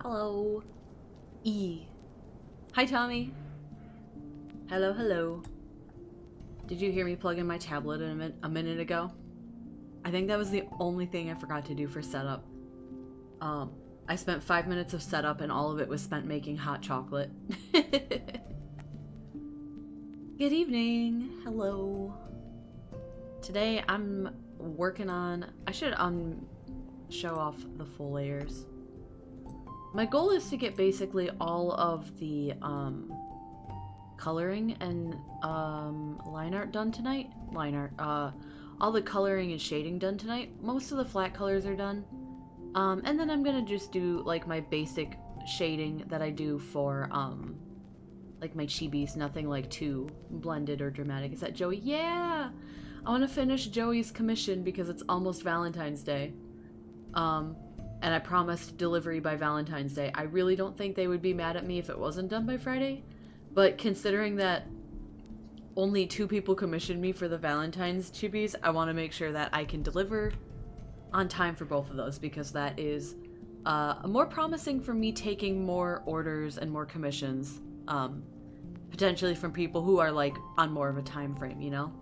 Hello. E. Hi, Tommy. Hello, hello. Did you hear me plug in my tablet a minute ago? I think that was the only thing I forgot to do for setup. I spent 5 minutes of setup and all of it was spent making hot chocolate. Good evening. Hello. Today I'm working on... I should show off the full layers. My goal is to get basically all of the coloring and line art done tonight. All the coloring and shading done tonight. Most of the flat colors are done. And then I'm gonna just do like my basic shading that I do for like my chibis, nothing like too blended or dramatic. Is that Joey? Yeah! I want to finish Joey's commission because it's almost Valentine's Day. And I promised delivery by Valentine's Day. I really don't think they would be mad at me if it wasn't done by Friday. But considering that only 2 people commissioned me for the Valentine's chibis, I want to make sure that I can deliver on time for both of those, because that is more promising for me taking more orders and more commissions, potentially from people who are like on more of a time frame, you know?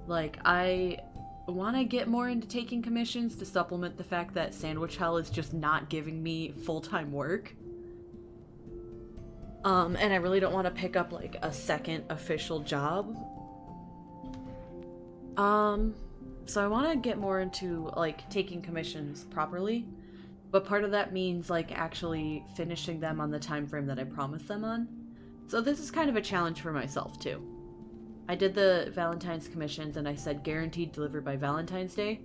Like, I want to get more into taking commissions to supplement the fact that Sandwich Hell is just not giving me full-time work. And I really don't want to pick up like a second official job. So I want to get more into like taking commissions properly, but part of that means like actually finishing them on the time frame that I promised them on. So this is kind of a challenge for myself too. I did the Valentine's commissions and I said guaranteed delivered by Valentine's Day.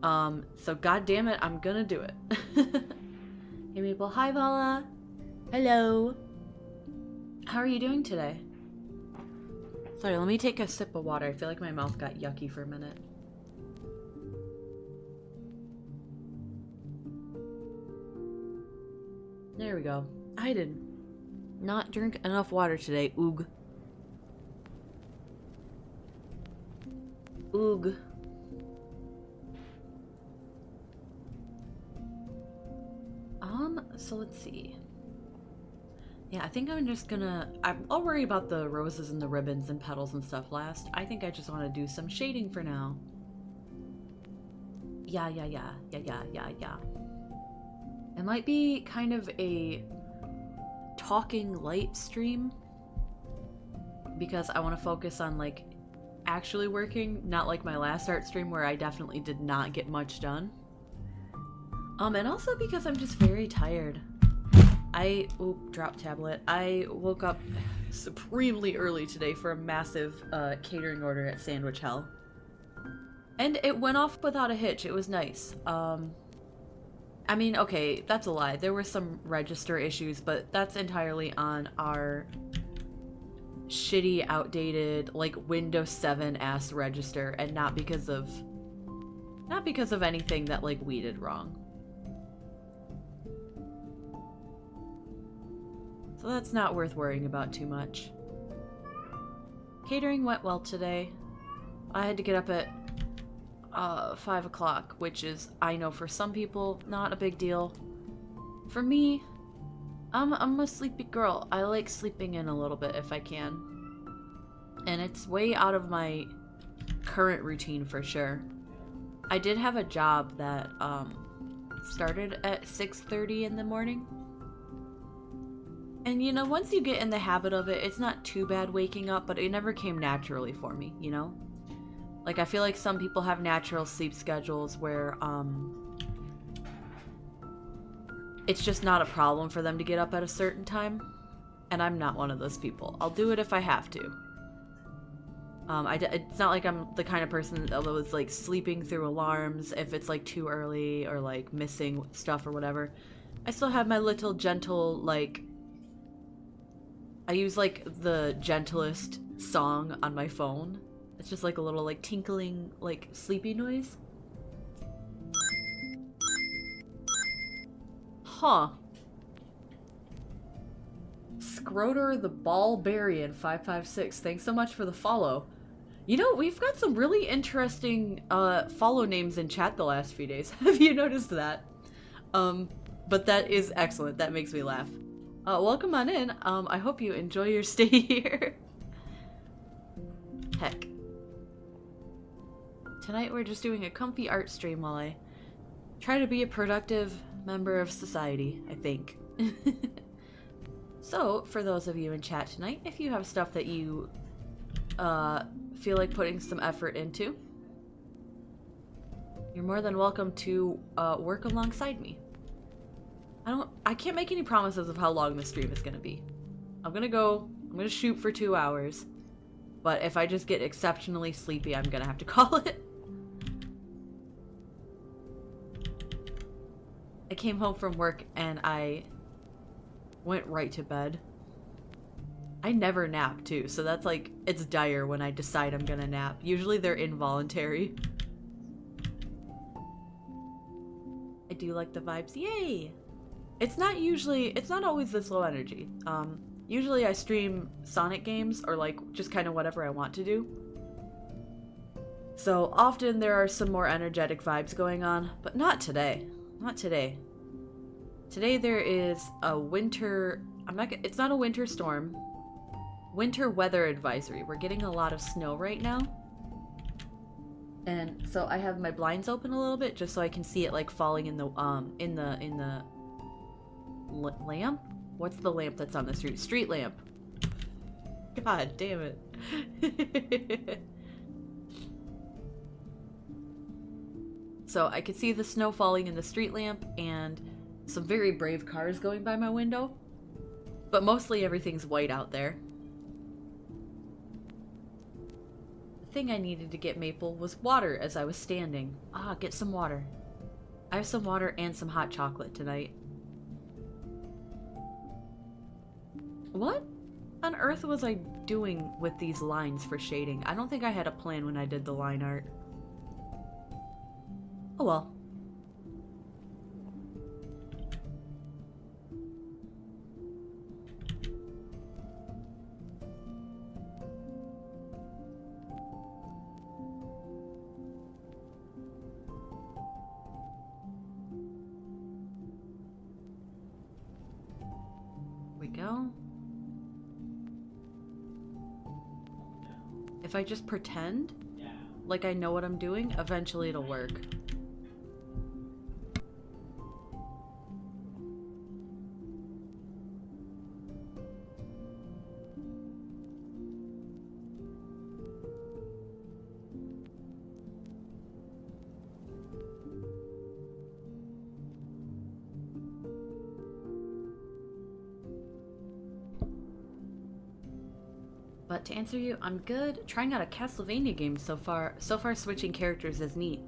So god damn it, I'm gonna do it. Hey people, hi Vala. Hello. How are you doing today? Sorry, let me take a sip of water. I feel like my mouth got yucky for a minute. There we go. I did not drink enough water today. Oog. Oog. So let's see. Yeah, I think I'm just gonna... I'll worry about the roses and the ribbons and petals and stuff last. I think I just want to do some shading for now. Yeah. It might be kind of a talking light stream, because I want to focus on like actually working, not like my last art stream where I definitely did not get much done. And also because I'm just very tired. Drop tablet. I woke up supremely early today for a massive catering order at Sandwich Hell. And it went off without a hitch. It was nice. I mean, okay, that's a lie. There were some register issues, but that's entirely on our shitty, outdated, like Windows 7 ass register, and not because of anything that like we did wrong. So that's not worth worrying about too much. Catering went well today. I had to get up at 5 o'clock, which is, I know for some people, not a big deal. For me, I'm a sleepy girl. I like sleeping in a little bit if I can. And it's way out of my current routine for sure. I did have a job that started at 6:30 in the morning. And you know, once you get in the habit of it, it's not too bad waking up, but it never came naturally for me, you know? Like, I feel like some people have natural sleep schedules where, it's just not a problem for them to get up at a certain time. And I'm not one of those people. I'll do it if I have to. It's not like I'm the kind of person that was, like, sleeping through alarms if it's, like, too early or, like, missing stuff or whatever. I still have my little gentle, like... I use, like, the gentlest song on my phone. It's just, like, a little, like, tinkling, like, sleepy noise. Huh. Scroter the Ballbarian 556. Thanks so much for the follow. You know, we've got some really interesting follow names in chat the last few days. Have you noticed that? But that is excellent. That makes me laugh. Welcome on in. I hope you enjoy your stay here. Heck. Tonight we're just doing a comfy art stream while I try to be a productive member of society, I think. So, for those of you in chat tonight, if you have stuff that you feel like putting some effort into, you're more than welcome to work alongside me. I can't make any promises of how long the stream is gonna be. I'm gonna shoot for 2 hours. But if I just get exceptionally sleepy, I'm gonna have to call it. I came home from work and I went right to bed. I never nap too, so that's like, it's dire when I decide I'm gonna nap. Usually they're involuntary. I do like the vibes, yay! It's not always this low energy. Usually I stream Sonic games or like just kind of whatever I want to do. So often there are some more energetic vibes going on, but not today. Not today. Today there is a winter, it's not a winter storm. Winter weather advisory. We're getting a lot of snow right now. And so I have my blinds open a little bit just so I can see it like falling in the lamp? What's the lamp that's on the street? Street lamp. God damn it. So I could see the snow falling in the street lamp and some very brave cars going by my window. But mostly everything's white out there. The thing I needed to get Maple was water as I was standing. Get some water. I have some water and some hot chocolate tonight. What on earth was I doing with these lines for shading? I don't think I had a plan when I did the line art. Oh well. We go. If I just pretend like I know what I'm doing, eventually it'll work. But to answer you, I'm good. Trying out a Castlevania game so far. So far, switching characters is neat.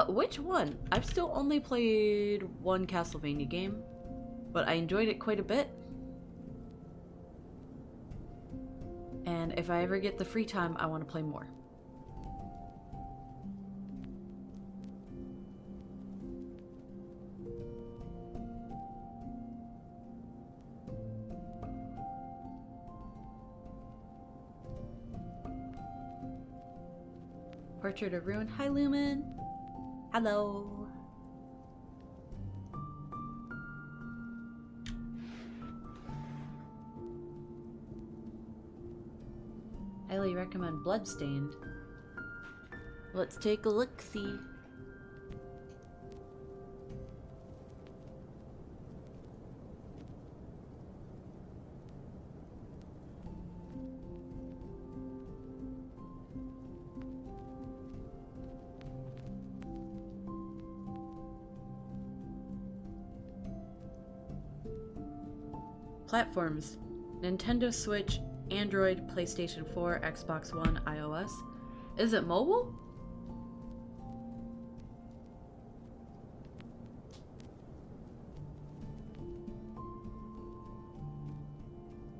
Which one? I've still only played one Castlevania game, but I enjoyed it quite a bit. And if I ever get the free time, I want to play more. Portrait of Ruin. Hi, Lumen. Hello. Highly recommend Bloodstained. Let's take a look-see. Platforms: Nintendo Switch, Android, PlayStation 4, Xbox One, iOS. Is it mobile?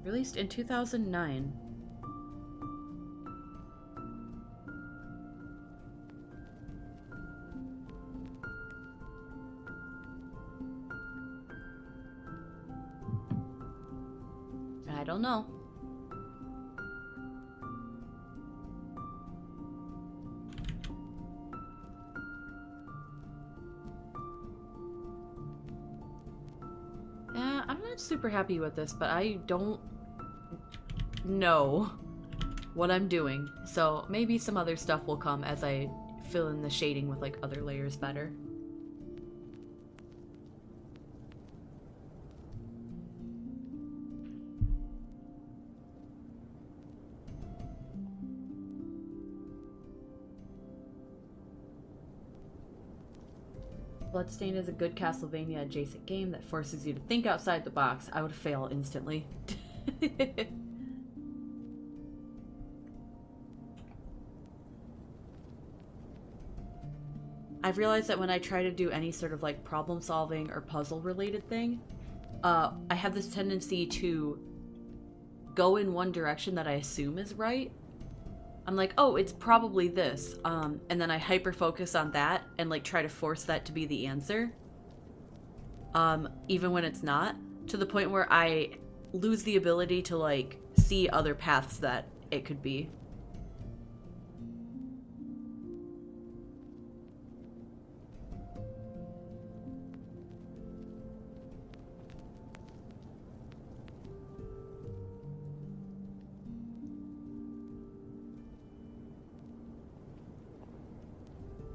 Released in 2009. I don't know. I'm super happy with this, but I don't know what I'm doing. So maybe some other stuff will come as I fill in the shading with like other layers better. Bloodstained is a good Castlevania adjacent game that forces you to think outside the box. I would fail instantly. I've realized that when I try to do any sort of like problem solving or puzzle related thing, I have this tendency to go in one direction that I assume is right. I'm like, oh, it's probably this. And then I hyper focus on that and like try to force that to be the answer. Even when it's not, to the point where I lose the ability to like see other paths that it could be.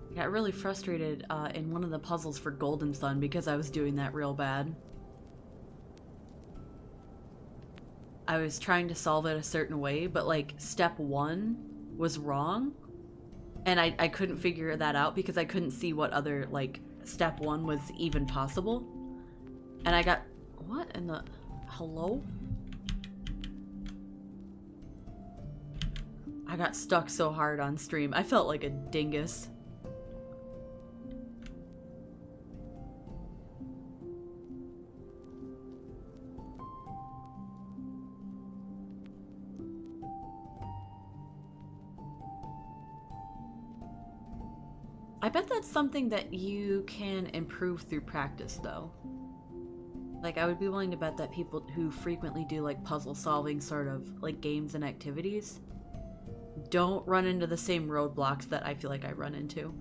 I got really frustrated in one of the puzzles for Golden Sun because I was doing that real bad. I was trying to solve it a certain way, but like step 1 was wrong, and I couldn't figure that out because I couldn't see what other like step 1 was even possible. And I got, what in the, hello? I got stuck so hard on stream. I felt like a dingus. I bet that's something that you can improve through practice, though. Like, I would be willing to bet that people who frequently do, like, puzzle solving sort of, like, games and activities don't run into the same roadblocks that I feel like I run into.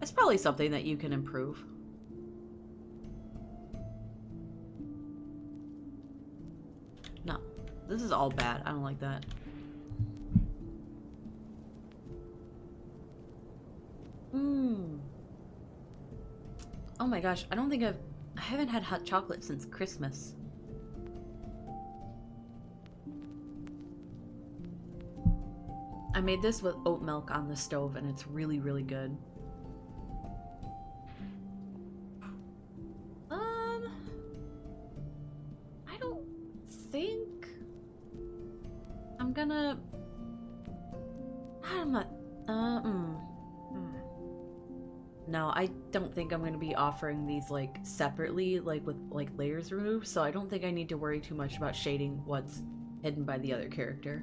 It's probably something that you can improve. No, this is all bad. I don't like that. Oh my gosh, I don't think I haven't had hot chocolate since Christmas. I made this with oat milk on the stove and it's really, really good. I don't think I'm gonna... I'm not... No, I don't think I'm going to be offering these, like, separately, like, with, like, layers removed, so I don't think I need to worry too much about shading what's hidden by the other character.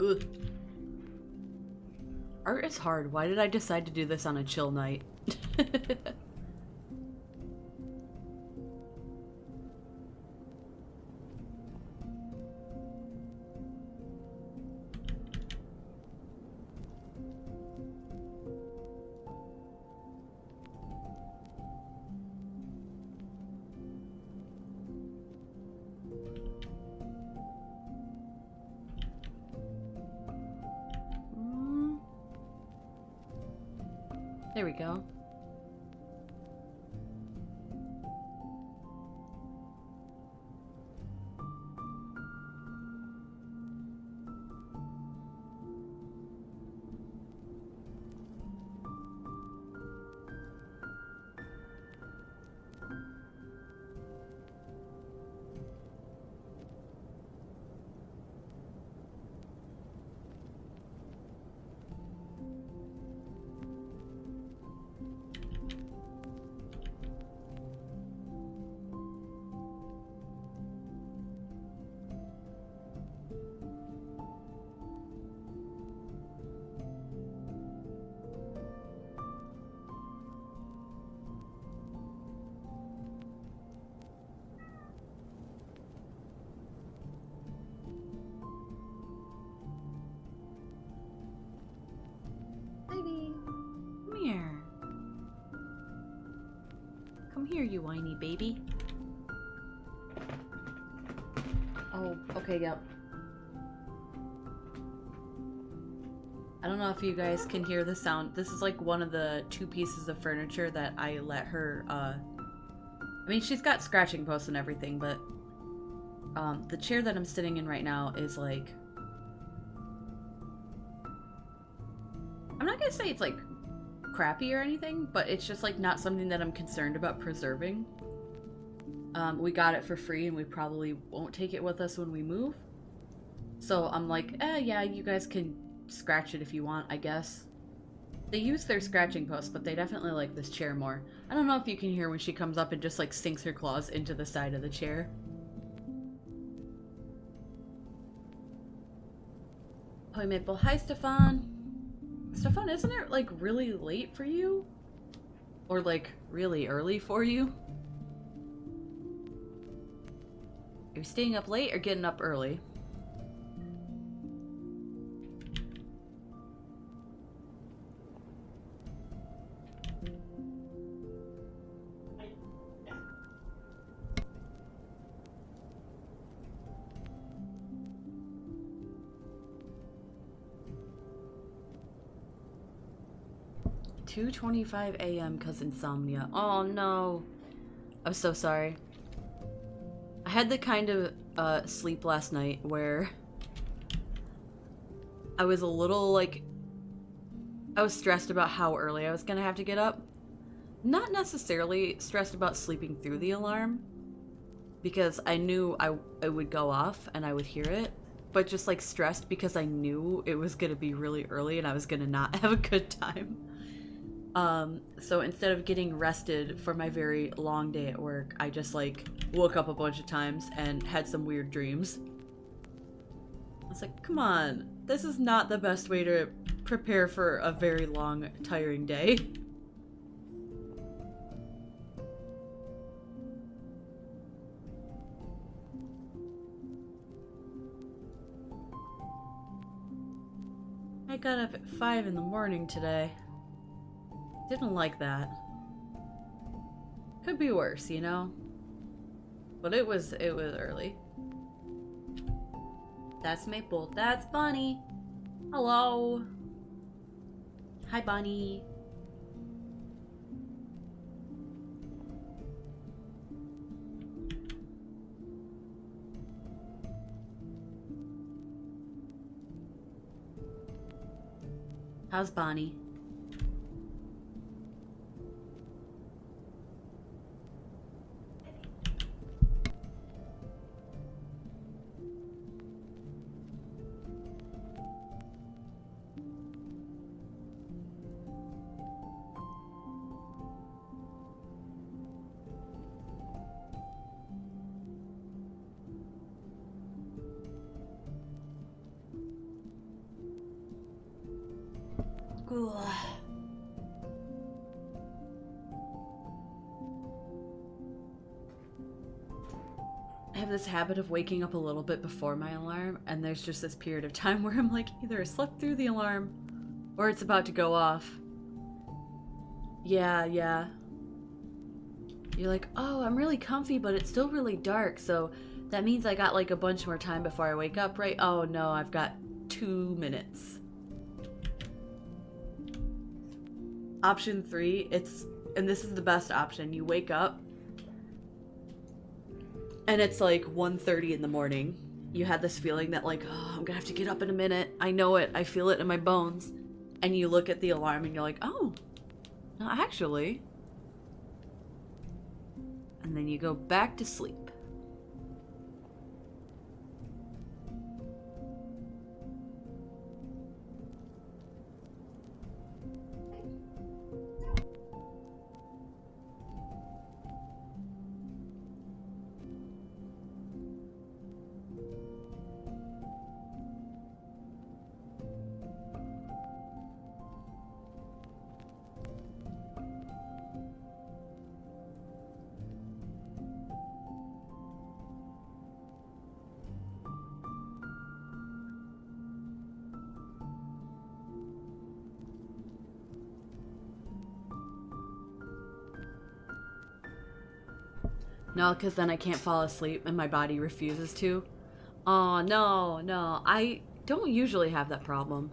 Ugh. Art is hard. Why did I decide to do this on a chill night? There we go. you whiny baby. Oh, okay, yep. I don't know if you guys can hear the sound. This is like one of the 2 pieces of furniture that I let her, I mean, she's got scratching posts and everything, but the chair that I'm sitting in right now is like, I'm not gonna say it's like crappy or anything, but it's just like not something that I'm concerned about preserving. We got it for free and we probably won't take it with us when we move. So I'm like, yeah, you guys can scratch it if you want, I guess. They use their scratching posts, but they definitely like this chair more. I don't know if you can hear when she comes up and just like sinks her claws into the side of the chair. Hi, Maple. Hi, Stefan. Stefan, isn't it like really late for you? Or like really early for you? Are you staying up late or getting up early? 2:25 a.m. because insomnia. Oh no. I'm so sorry. I had the kind of sleep last night where I was a little like, I was stressed about how early I was gonna have to get up. Not necessarily stressed about sleeping through the alarm, because I knew it would go off and I would hear it, but just like stressed because I knew it was gonna be really early and I was gonna not have a good time. So instead of getting rested for my very long day at work, I just like woke up a bunch of times and had some weird dreams. I was like, come on, this is not the best way to prepare for a very long, tiring day. I got up at 5 in the morning today. Didn't like that. Could be worse, you know? But it was early. That's Maple. That's Bunny. Hello. Hi, Bunny. How's Bonnie? Cool. I have this habit of waking up a little bit before my alarm, and there's just this period of time where I'm like, either I slept through the alarm or it's about to go off. Yeah. You're like, oh, I'm really comfy, but it's still really dark, so that means I got like a bunch more time before I wake up, right? Oh no, I've got 2 minutes. Option 3, and this is the best option, you wake up and it's like 1:30 in the morning. You had this feeling that like, oh, I'm gonna have to get up in a minute. I know it, I feel it in my bones. And you look at the alarm and you're like, oh, no, actually. And then you go back to sleep. No, because then I can't fall asleep and my body refuses to. Oh, no, no. I don't usually have that problem.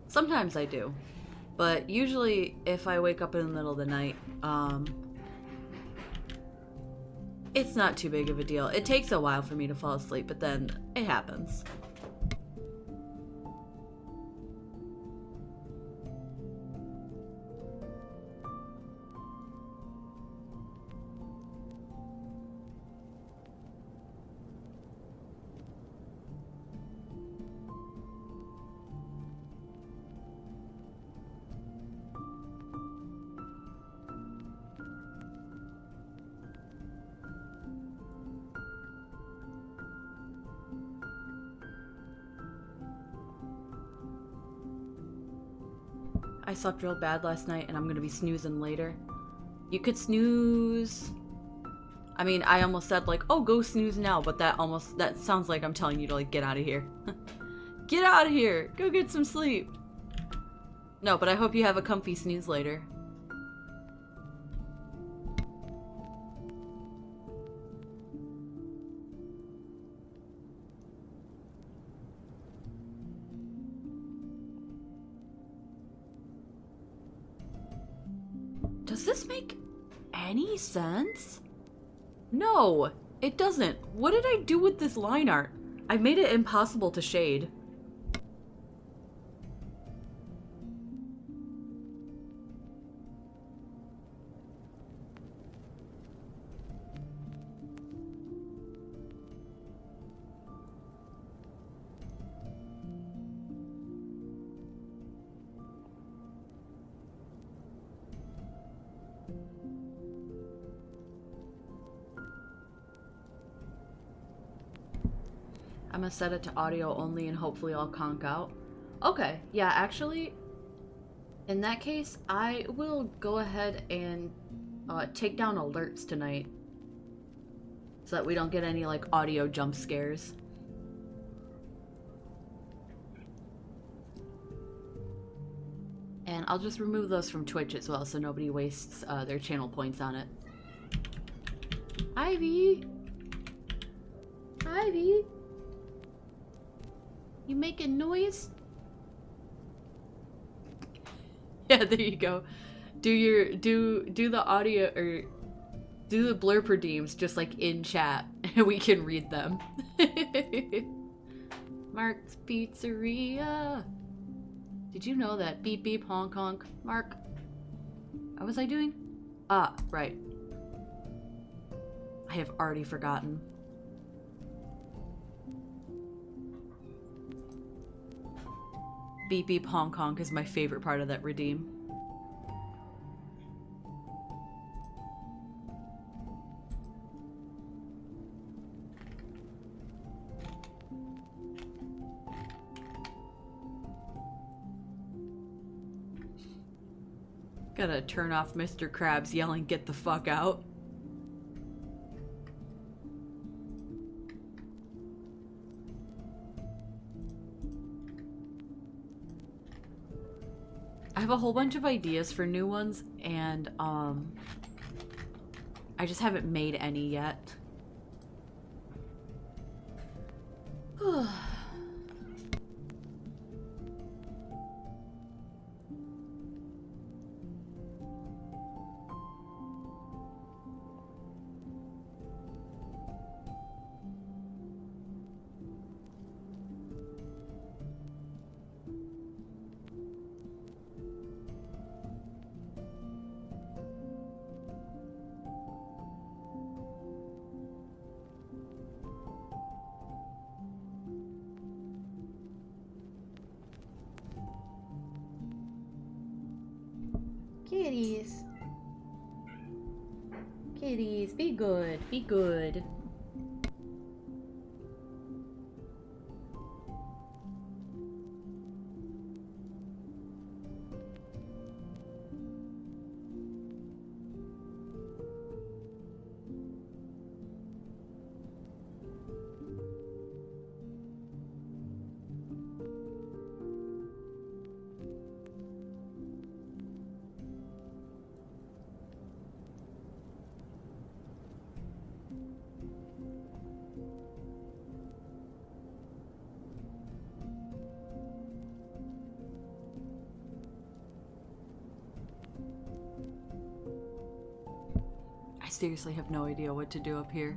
Sometimes I do. But usually if I wake up in the middle of the night, it's not too big of a deal. It takes a while for me to fall asleep, but then it happens. I slept real bad last night and I'm gonna be snoozing later. You could snooze. I mean, I almost said like, oh, go snooze now, but that sounds like I'm telling you to like get out of here. Get out of here! Go get some sleep! No, but I hope you have a comfy snooze later. Does this make any sense? No, it doesn't. What did I do with this line art? I've made it impossible to shade. I'm gonna set it to audio only and hopefully I'll conk out. Okay, yeah, actually, in that case, I will go ahead and take down alerts tonight so that we don't get any like audio jump scares. And I'll just remove those from Twitch as well so nobody wastes their channel points on it. Ivy! Ivy! You making noise? Yeah, there you go. Do the audio or do the blurb redeems just like in chat and we can read them. Mark's Pizzeria. Did you know that? Beep beep honk honk. Mark. What was I doing? Ah, right. I have already forgotten. Beep beep honk honk is my favorite part of that redeem. Gotta turn off Mr. Krabs yelling, "Get the fuck out." I have a whole bunch of ideas for new ones, and I just haven't made any yet. Kitties. Kitties, be good, be good. seriously have no idea what to do up here.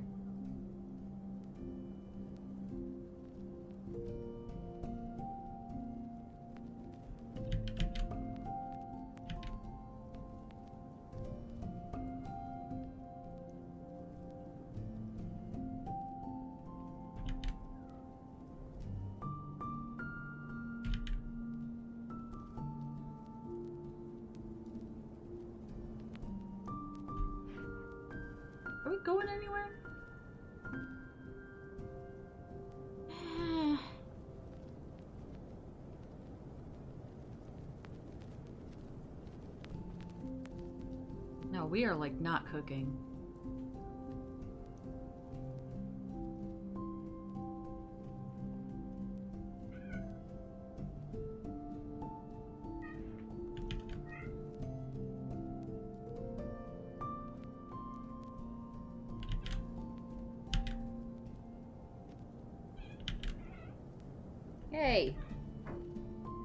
Are we going anywhere? No, we are like not cooking. Hey,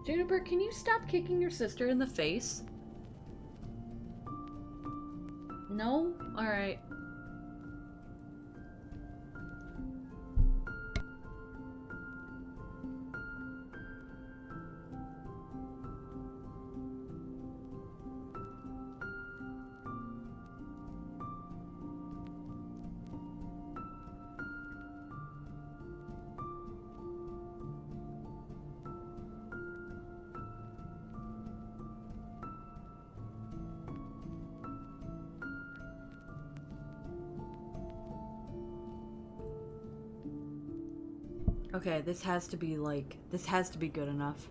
Juniper, can you stop kicking your sister in the face? No? Alright. Okay, this has to be good enough.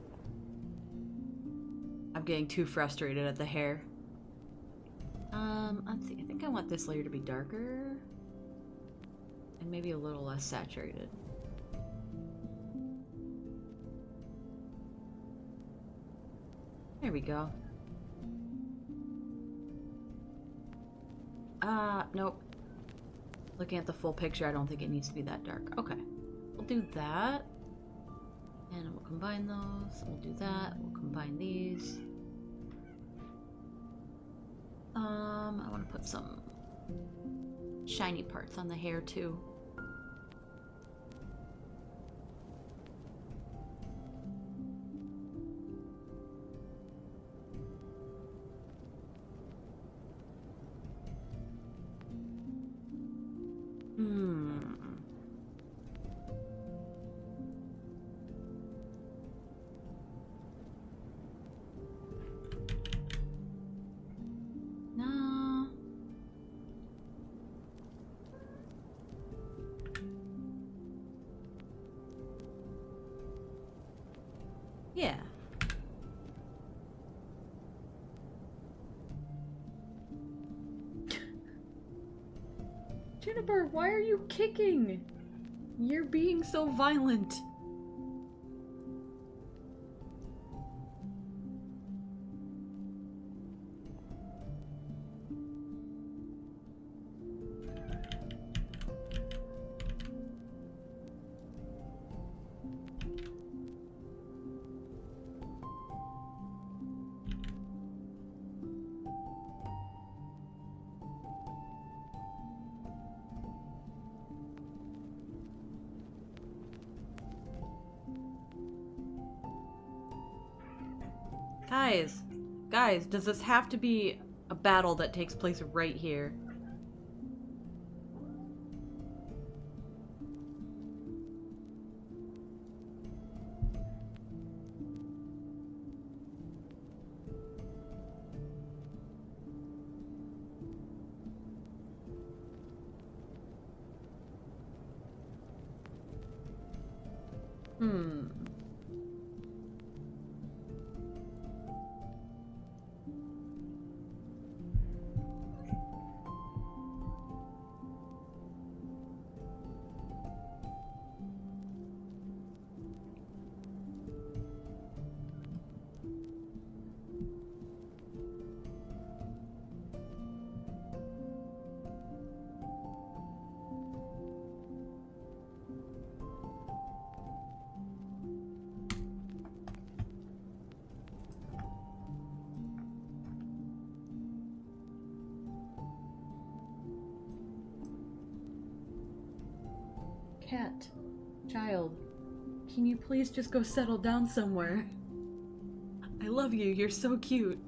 I'm getting too frustrated at the hair. Let's see, I think I want this layer to be darker. And maybe a little less saturated. There we go. Nope. Looking at the full picture, I don't think it needs to be that dark. Okay. We'll do that. And we'll combine those. We'll do that. We'll combine these. I want to put some shiny parts on the hair too. No. Yeah. Juniper, why are you kicking? You're being so violent. Guys, does this have to be a battle that takes place right here? Cat. Child. Can you please just go settle down somewhere? I love you, you're so cute.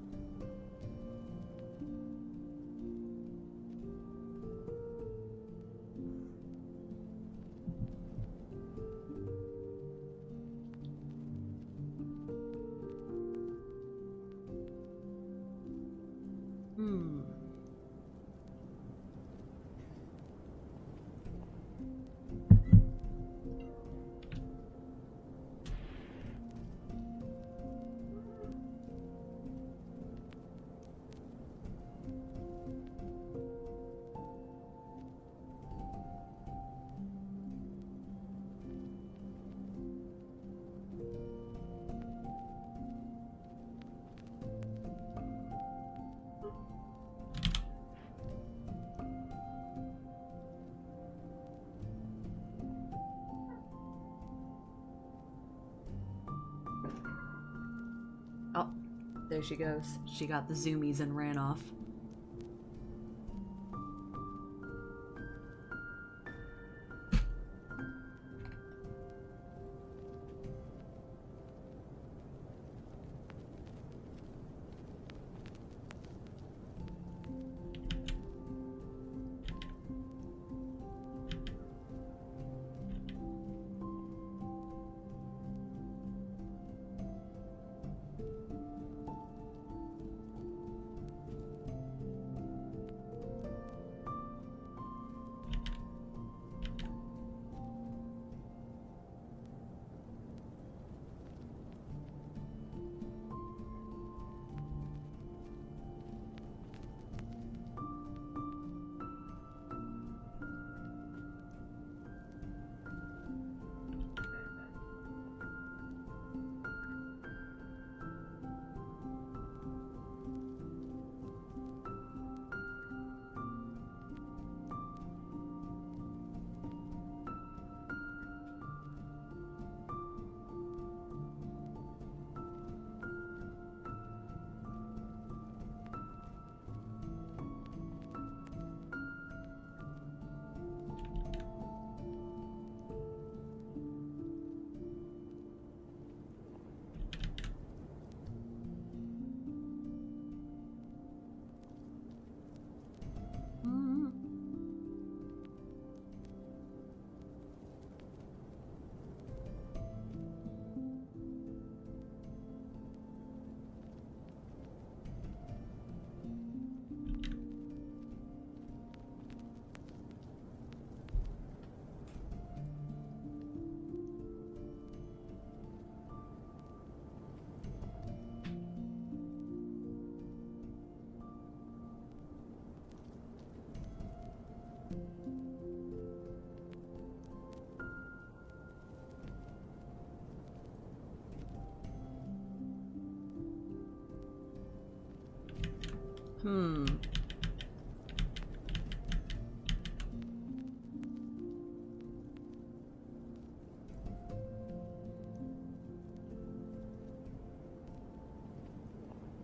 Oh, there she goes. She got the zoomies and ran off.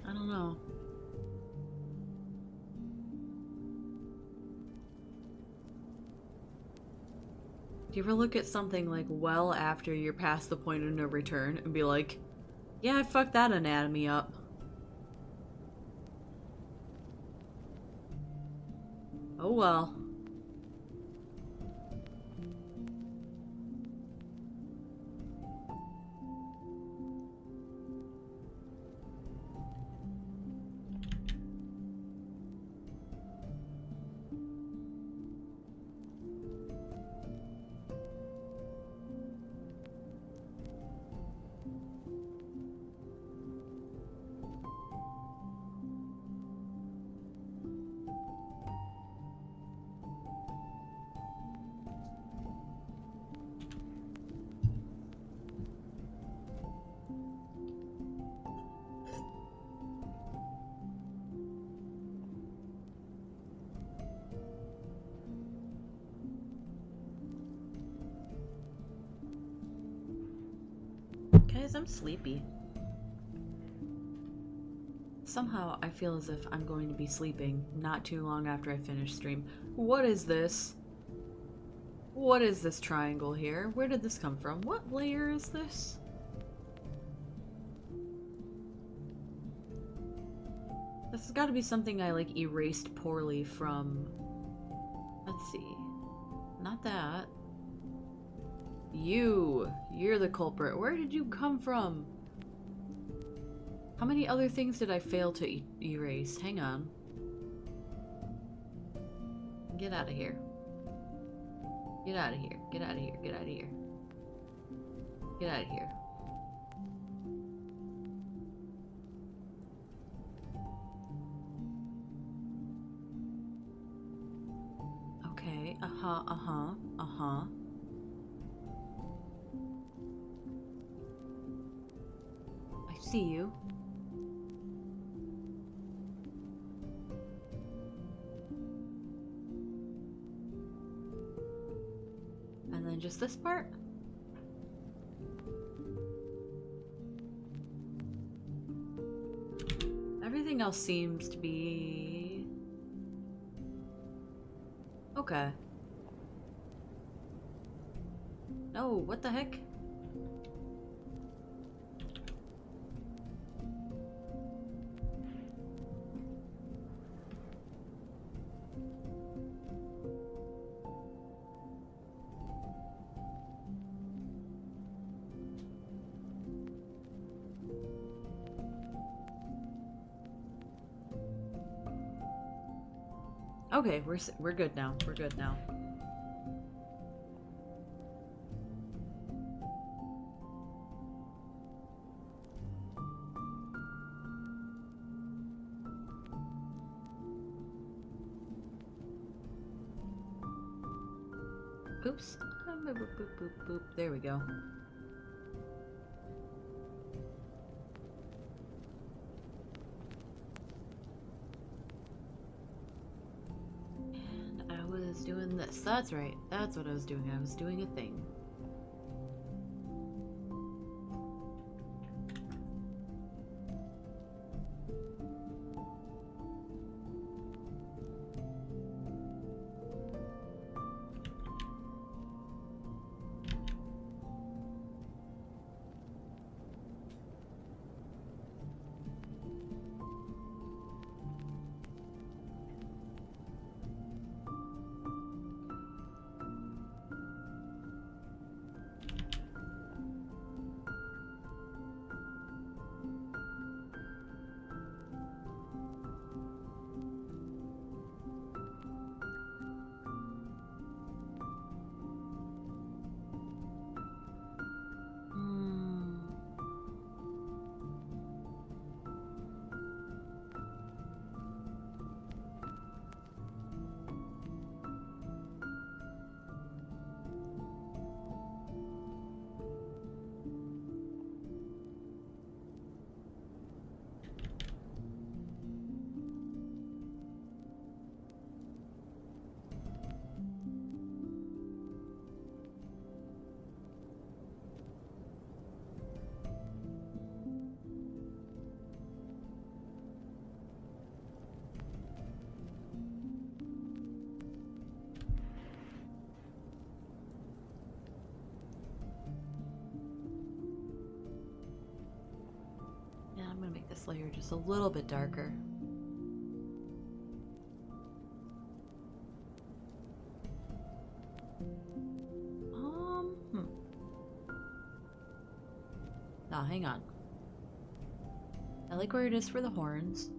I don't know. Do you ever look at something like well after you're past the point of no return and be like, yeah, I fucked that anatomy up? Oh well. Guys, I'm sleepy. Somehow I feel as if I'm going to be sleeping not too long after I finish stream. What is this? What is this triangle here? Where did this come from? What layer is this? This has got to be something I, like, erased poorly from... Let's see. Not that. You're the culprit. Where did you come from? How many other things did I fail to erase? Hang on. Get out of here. Get out of here. Get out of here. Get out of here. Get out of here. Okay. Uh-huh. Uh-huh. Uh-huh. I see you. And then just this part? Everything else seems to be... Okay. No, what the heck? Okay, we're good now. We're good now. Oops. Boop, boop, boop, boop. There we go. And I was doing this. That's right. That's what I was doing. I was doing a thing. I'm gonna make this layer just a little bit darker. Now, hang on. I like where it is for the horns.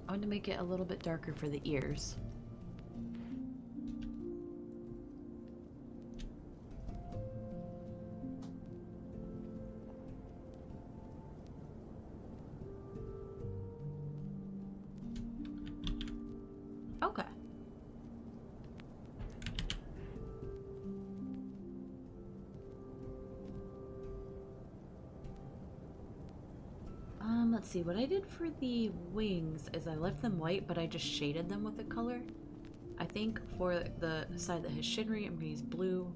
I want to make it a little bit darker for the ears. Okay. Let's see. What I did for the wings is I left them white, but I just shaded them with a color. I think for the side that has Shinri, I'm gonna use blue.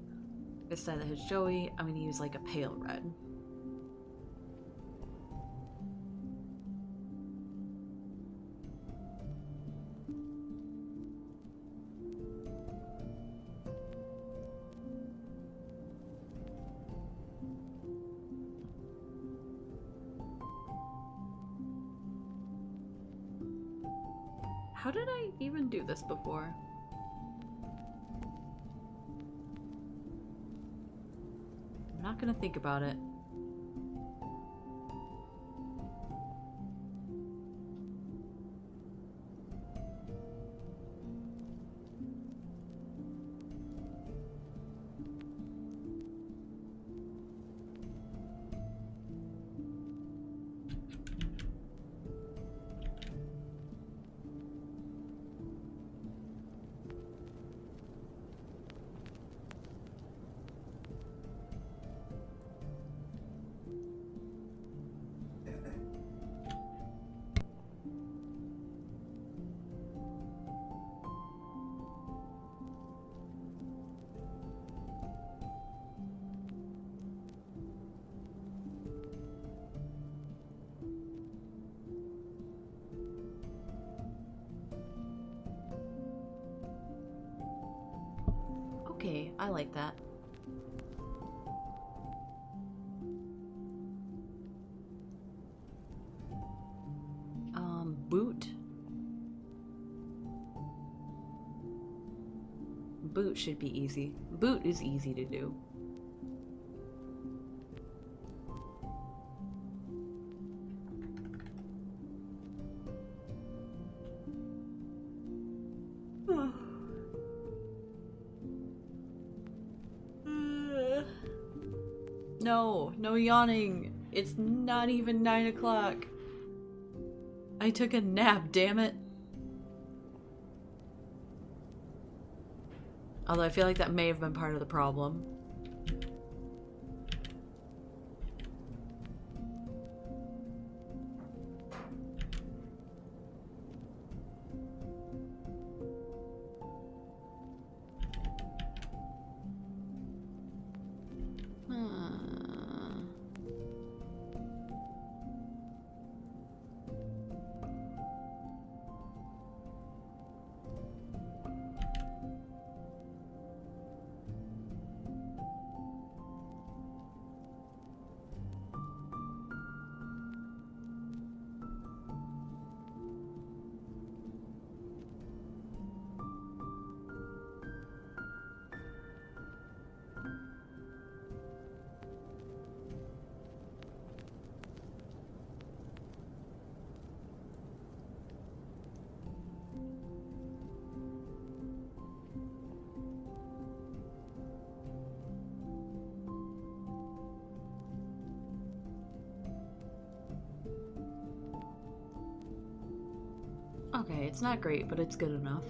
This side that has Joey, I'm gonna use like a pale red. How did I even do this before? I'm not gonna think about it. Okay, I like that. Boot. Boot should be easy. Boot is easy to do. No, no yawning. It's not even 9 o'clock. I took a nap, damn it. Although I feel like that may have been part of the problem. Okay, it's not great, but it's good enough.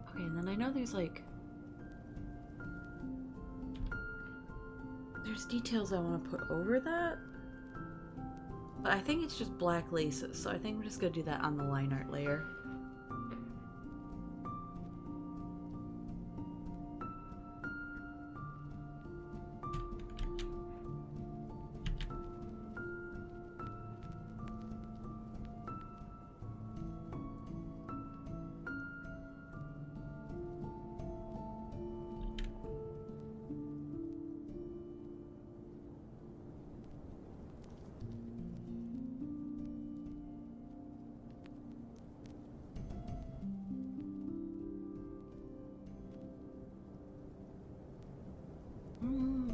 Okay, and then I know there's like... There's details I want to put over that. But I think it's just black laces, so I think I'm just gonna do that on the line art layer.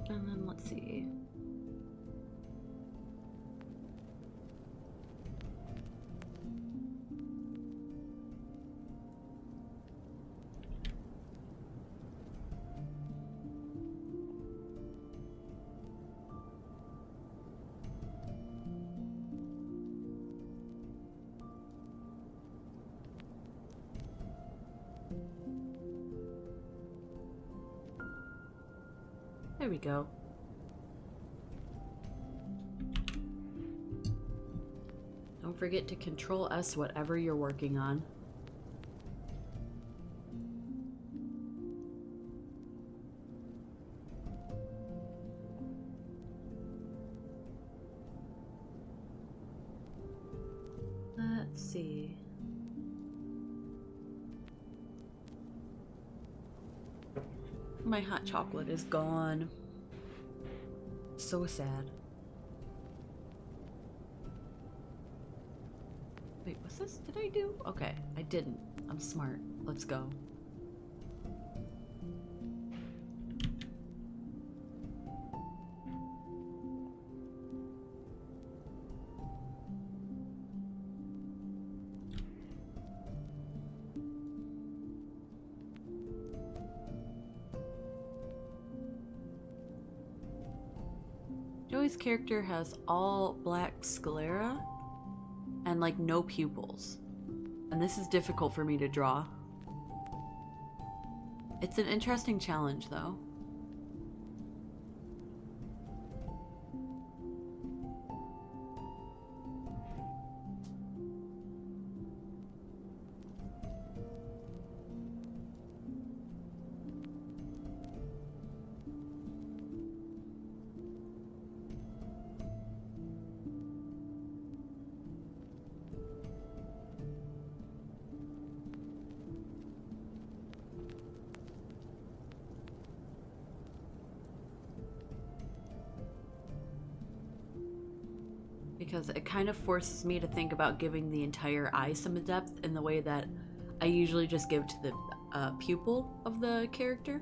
And then let's see. There we go. Don't forget to Control S whatever you're working on. Let's see. My hot chocolate is gone. So sad. Wait, what's this? Did I do? Okay, I didn't. I'm smart. Let's go. Joey's character has all black sclera and like no pupils. And this is difficult for me to draw. It's an interesting challenge though. Because it kind of forces me to think about giving the entire eye some depth in the way that I usually just give to the pupil of the character.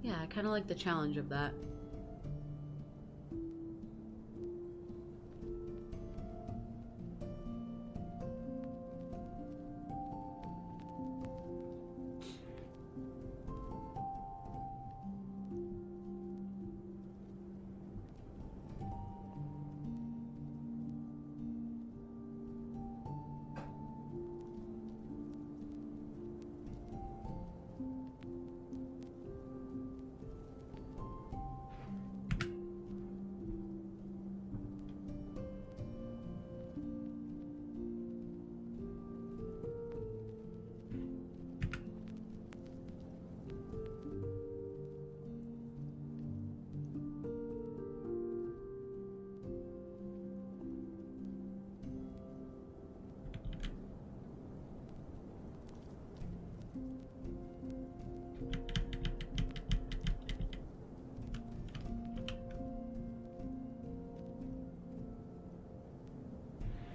Yeah, I kind of like the challenge of that.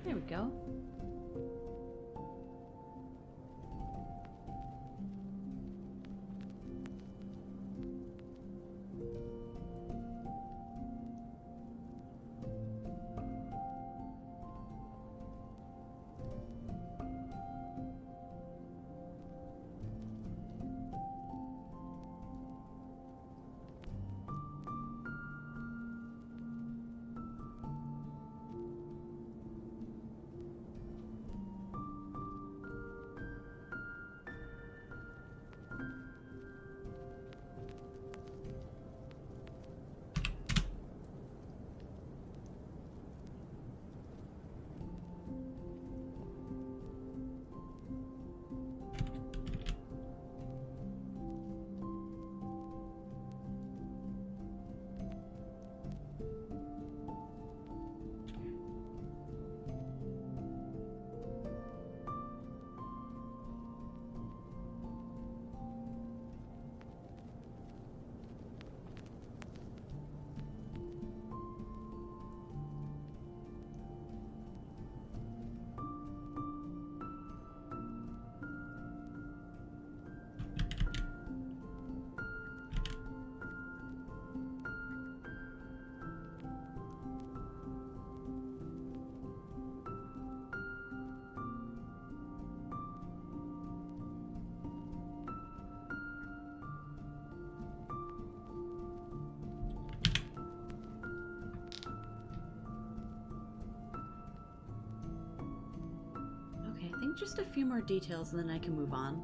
There we go. I think just a few more details and then I can move on.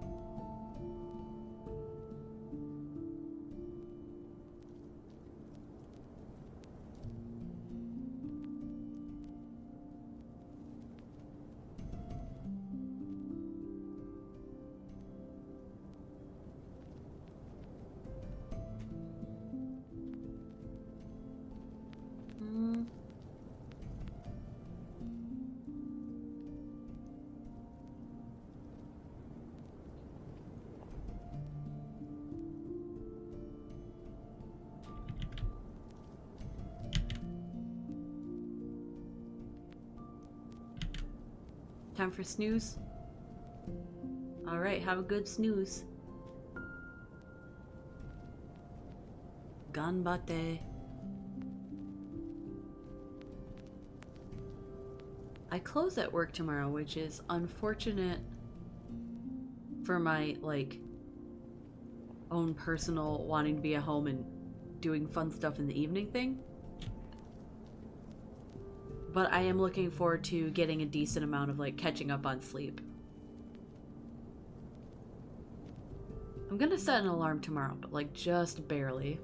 Time for snooze? Alright, have a good snooze. Ganbatte. I close at work tomorrow, which is unfortunate for my, like, own personal wanting to be at home and doing fun stuff in the evening thing. But I am looking forward to getting a decent amount of, like, catching up on sleep. I'm gonna set an alarm tomorrow, but, like, just barely.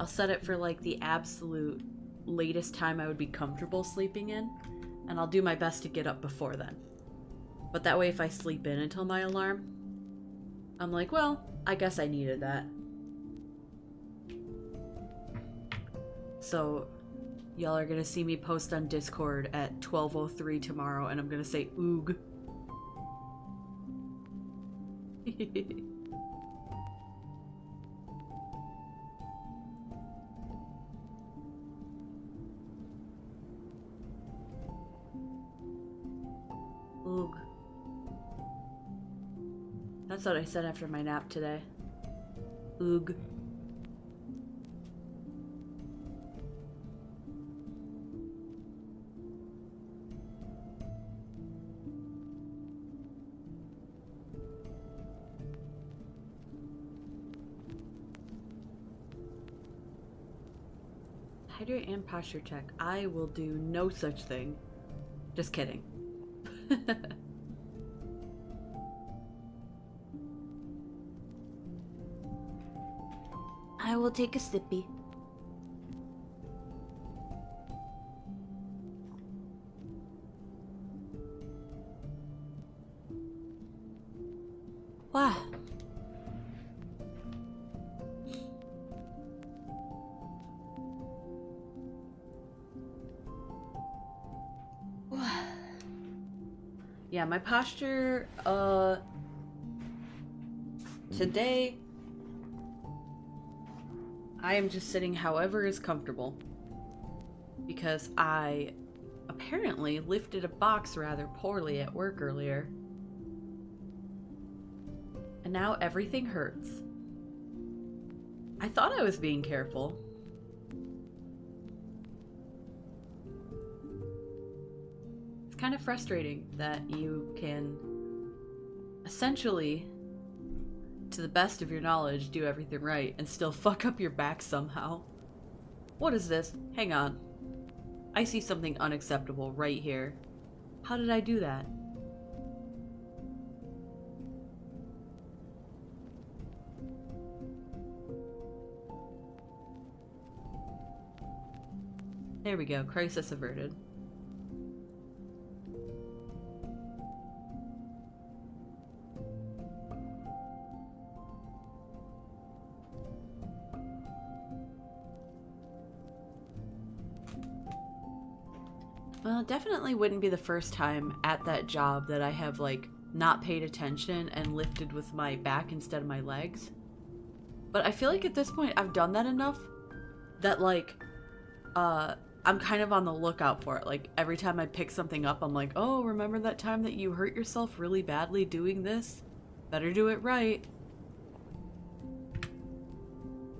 I'll set it for, like, the absolute latest time I would be comfortable sleeping in, and I'll do my best to get up before then. But that way, if I sleep in until my alarm, I'm like, well, I guess I needed that. So, y'all are gonna see me post on Discord at 12:03 tomorrow, and I'm gonna say, oog. Oog. That's what I said after my nap today. Oog. Hydrate and posture check. I will do no such thing. Just kidding. I will take a sippy. Wow. Yeah, my posture, today, I am just sitting however is comfortable. Because I apparently lifted a box rather poorly at work earlier. And now everything hurts. I thought I was being careful. Kind of frustrating that you can essentially, to the best of your knowledge, do everything right and still fuck up your back somehow. What is this? Hang on. I see something unacceptable right here. How did I do that? There we go. Crisis averted. Well, it definitely wouldn't be the first time at that job that I have, like, not paid attention and lifted with my back instead of my legs. But I feel like at this point I've done that enough that, like, I'm kind of on the lookout for it. Like, every time I pick something up, I'm like, oh, remember that time that you hurt yourself really badly doing this? Better do it right.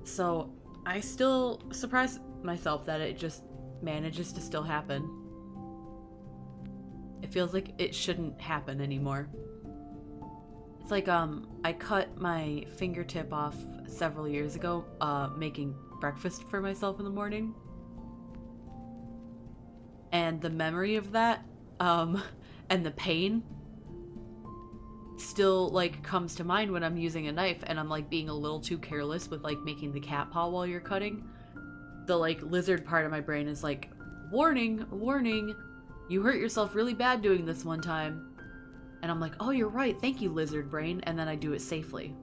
So, I still surprise myself that it just manages to still happen. It feels like it shouldn't happen anymore. It's like, I cut my fingertip off several years ago, making breakfast for myself in the morning. And the memory of that, and the pain still, like, comes to mind when I'm using a knife and I'm, like, being a little too careless with, like, making the cat paw while you're cutting. The, like, lizard part of my brain is like, warning, warning, you hurt yourself really bad doing this one time. And I'm like, oh, you're right, thank you, lizard brain, and then I do it safely.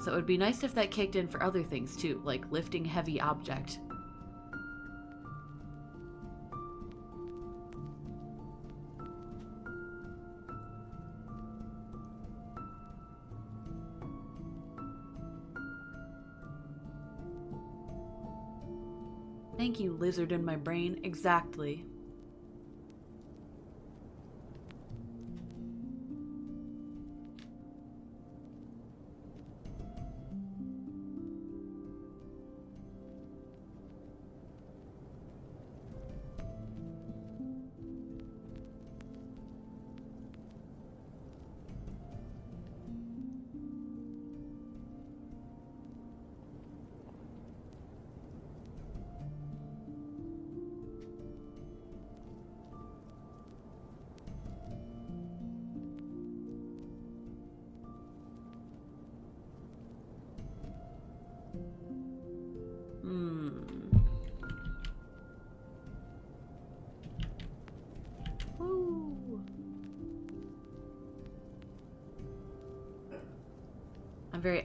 So it would be nice if that kicked in for other things too, like lifting heavy object. Thank you, lizard in my brain. Exactly. Woo.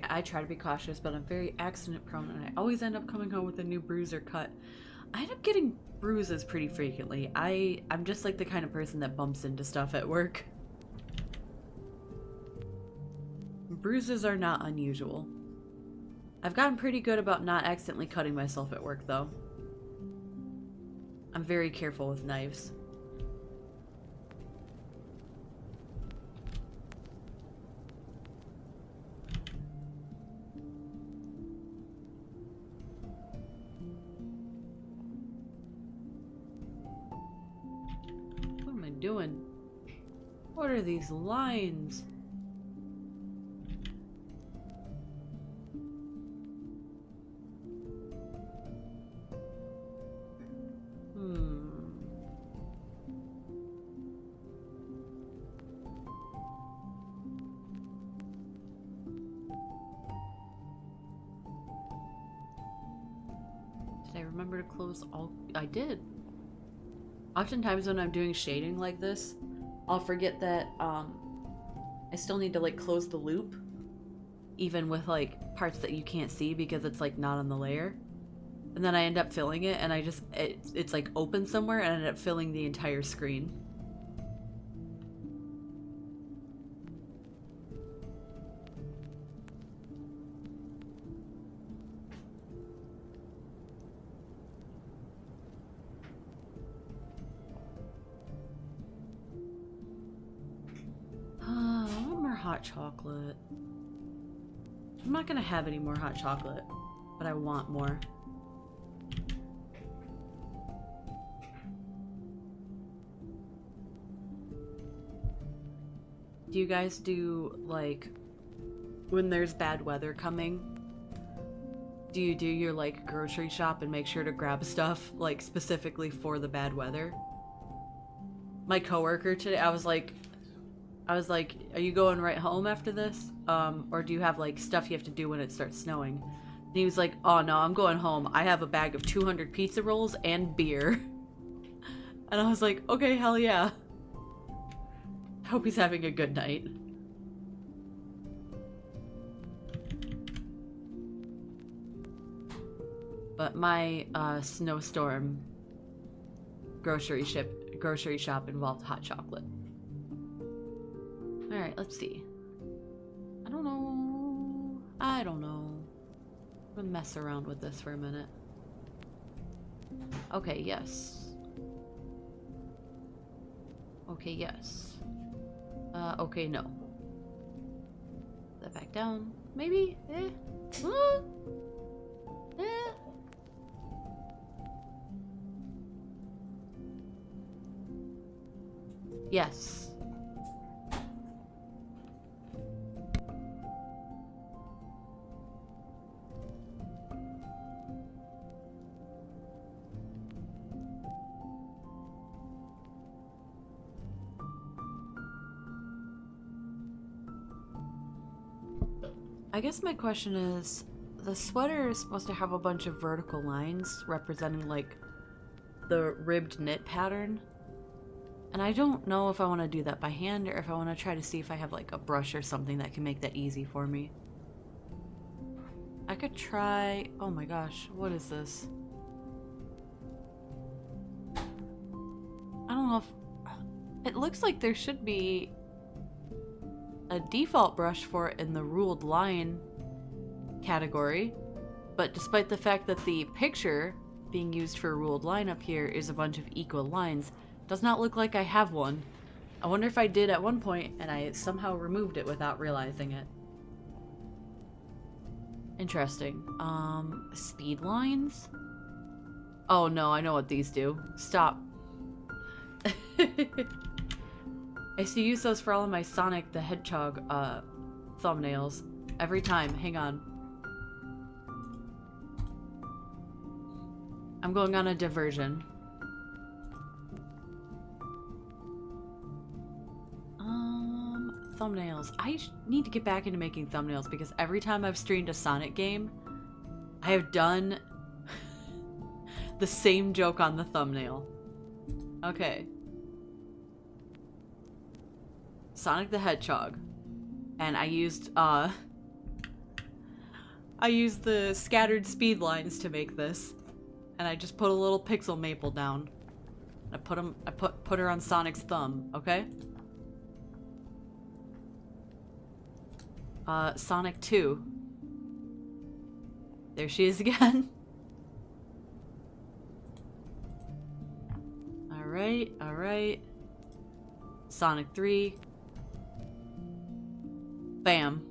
I try to be cautious, but I'm very accident prone and I always end up coming home with a new bruise or cut. I end up getting bruises pretty frequently. I'm just like the kind of person that bumps into stuff at work. Bruises are not unusual. I've gotten pretty good about not accidentally cutting myself at work, though. I'm very careful with knives. What am I doing? What are these lines? Did I remember to close all? I did. Oftentimes when I'm doing shading like this, I'll forget that I still need to like close the loop, even with like parts that you can't see because it's like not on the layer. And then I end up filling it and it's like open somewhere and I end up filling the entire screen. Hot chocolate. I'm not gonna have any more hot chocolate, but I want more. Do you guys do, like, when there's bad weather coming, do you do your, like, grocery shop and make sure to grab stuff, like, specifically for the bad weather? My coworker today, I was like, are you going right home after this? Or do you have like stuff you have to do when it starts snowing? And he was like, oh no, I'm going home. I have a bag of 200 pizza rolls and beer. And I was like, okay, hell yeah. I hope he's having a good night. But my snowstorm grocery shop involved hot chocolate. Alright, let's see. I don't know. I'm gonna mess around with this for a minute. Okay, yes. Okay, yes. Okay, no. Put that back down. Maybe? Yes. I guess my question is, the sweater is supposed to have a bunch of vertical lines representing like the ribbed knit pattern. And I don't know if I want to do that by hand or if I want to try to see if I have like a brush or something that can make that easy for me. I could try... Oh my gosh, what is this? I don't know if... It looks like there should be a default brush for it in the ruled line category, but despite the fact that the picture being used for a ruled line up here is a bunch of equal lines. Does not look like I have one. I wonder if I did at one point and I somehow removed it without realizing it. Interesting. Speed lines? Oh no, I know what these do. Stop. I used to use those for all of my Sonic the Hedgehog thumbnails. Every time. Hang on. I'm going on a diversion. Thumbnails. I need to get back into making thumbnails because every time I've streamed a Sonic game, I have done the same joke on the thumbnail. Okay. Sonic the Hedgehog. And I used the scattered speed lines to make this. And I just put a little pixel maple down. I put her on Sonic's thumb, okay? Sonic 2. There she is again. Alright, alright. Sonic 3. Bam.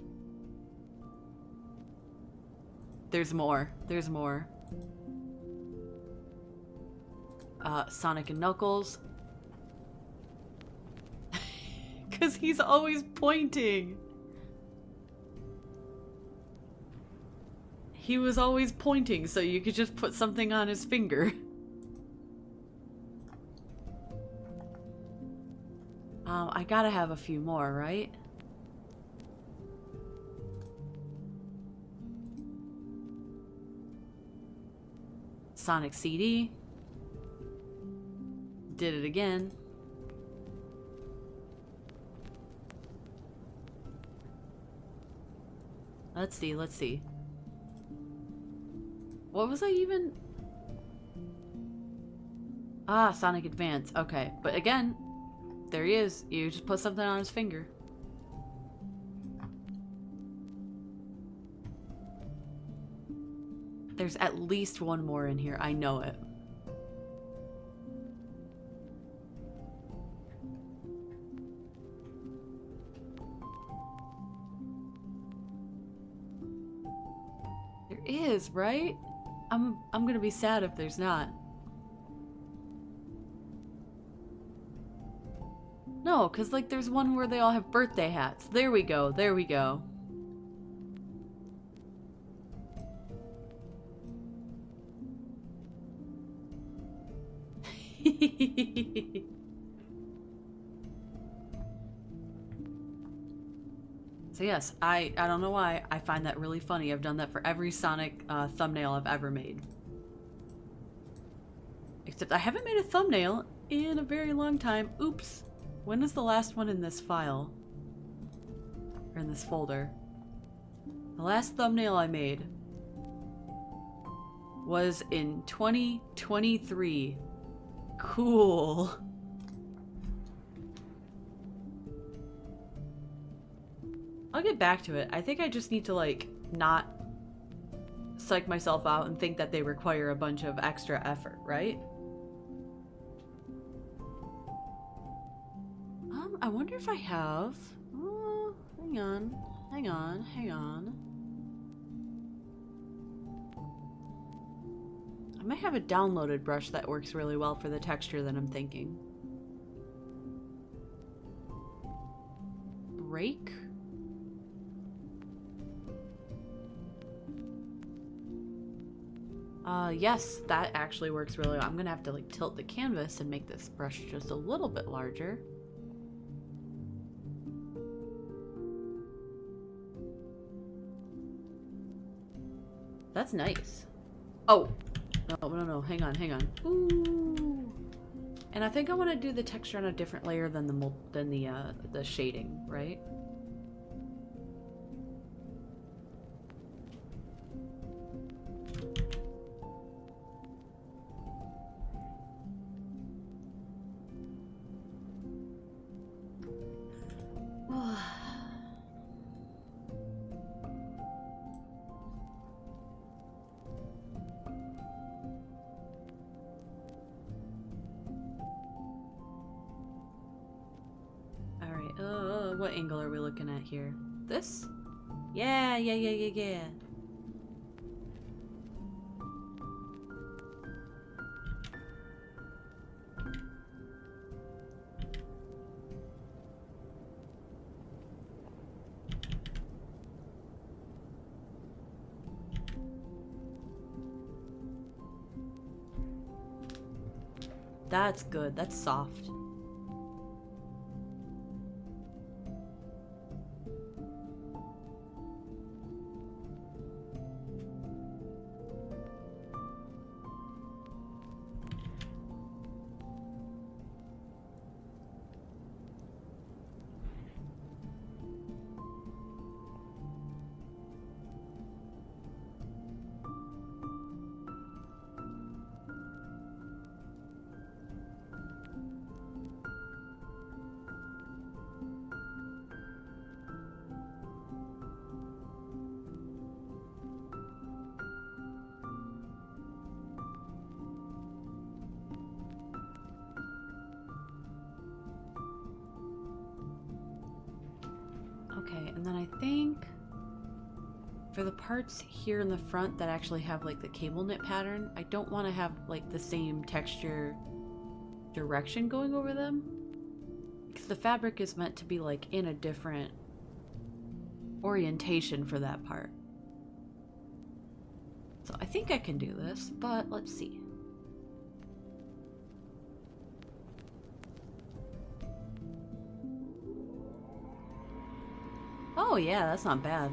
There's more. There's more. Sonic and Knuckles. Because he's always pointing. He was always pointing, so you could just put something on his finger. I gotta have a few more, right? Sonic CD. Did it again. Let's see, let's see. What was I even? Ah, Sonic Advance. Okay, but again, there he is. You just put something on his finger. There's at least one more in here. I know it. There is, right? I'm gonna be sad if there's not. No, because like there's one where they all have birthday hats. There we go, there we go. So yes, I don't know why, I find that really funny. I've done that for every Sonic thumbnail I've ever made. Except I haven't made a thumbnail in a very long time. Oops. When was the last one in this file? Or in this folder? The last thumbnail I made was in 2023. Cool. I'll get back to it. I think I just need to, like, not psych myself out and think that they require a bunch of extra effort, right? I wonder if I have... Oh, hang on. Hang on. Hang on. I might have a downloaded brush that works really well for the texture that I'm thinking. Rake? Yes, that actually works really well. I'm gonna have to like tilt the canvas and make this brush just a little bit larger. That's nice. Oh, no, hang on. Ooh. And I think I want to do the texture on a different layer than the shading, right? What angle are we looking at here? This? Yeah, yeah, yeah, yeah, yeah. That's good. That's soft. Okay, and then I think for the parts here in the front that actually have like the cable knit pattern, I don't want to have like the same texture direction going over them, because the fabric is meant to be like in a different orientation for that part. So I think I can do this, but let's see. Oh yeah, that's not bad.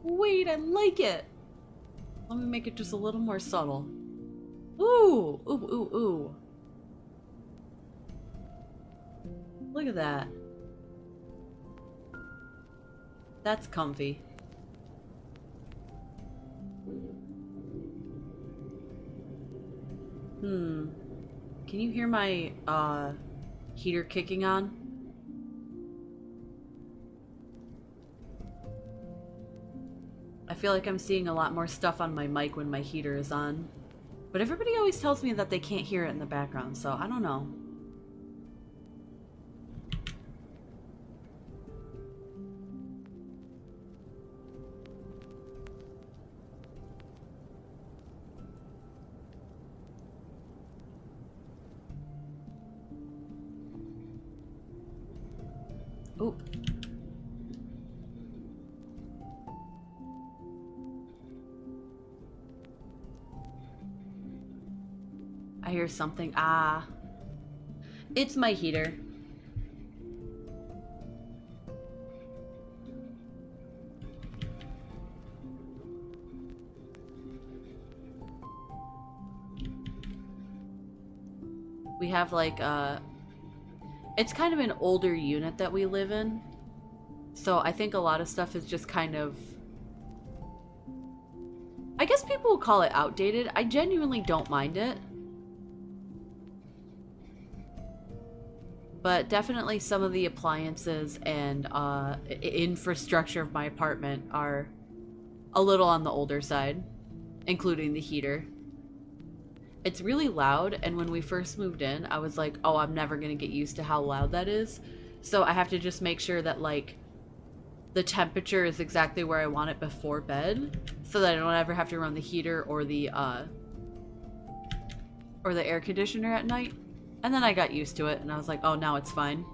Wait, I like it! Let me make it just a little more subtle. Ooh! Ooh, ooh, ooh. Look at that. That's comfy. Can you hear my, heater kicking on? I feel like I'm seeing a lot more stuff on my mic when my heater is on. But everybody always tells me that they can't hear it in the background, so I don't know. Oop. I hear something. Ah. It's my heater. We have like it's kind of an older unit that we live in. So I think a lot of stuff is just kind of, I guess people will call it outdated. I genuinely don't mind it. But definitely some of the appliances and infrastructure of my apartment are a little on the older side, including the heater. It's really loud, and when we first moved in, I was like, oh, I'm never gonna get used to how loud that is. So I have to just make sure that, like, the temperature is exactly where I want it before bed, so that I don't ever have to run the heater or the air conditioner at night. And then I got used to it, and I was like, oh, now it's fine.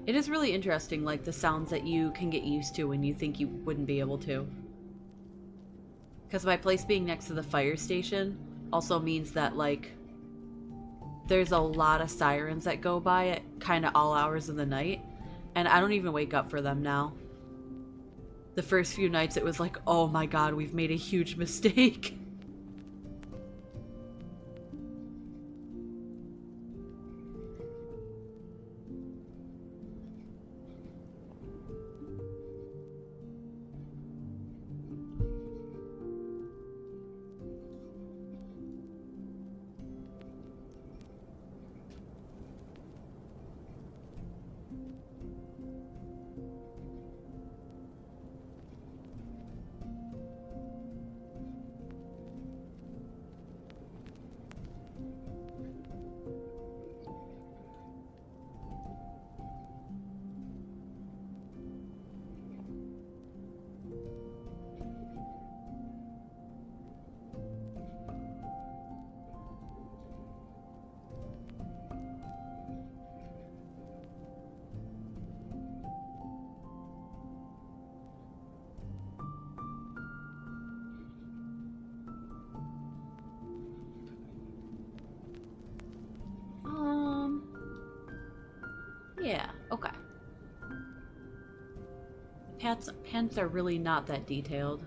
It is really interesting, like, the sounds that you can get used to when you think you wouldn't be able to. Because my place being next to the fire station also means that, like, there's a lot of sirens that go by at kind of all hours of the night, and I don't even wake up for them now. The first few nights it was like, oh my god, we've made a huge mistake. Yeah, okay. Pants are really not that detailed.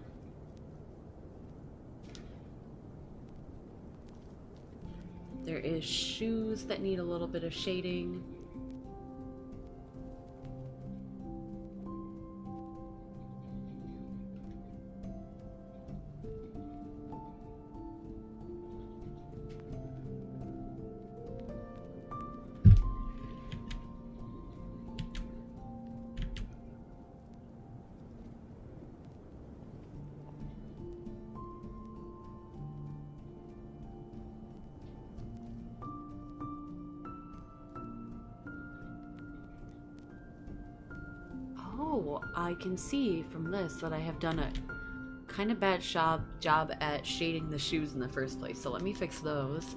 There is shoes that need a little bit of shading. Oh, I can see from this that I have done a kind of bad job at shading the shoes in the first place. So let me fix those.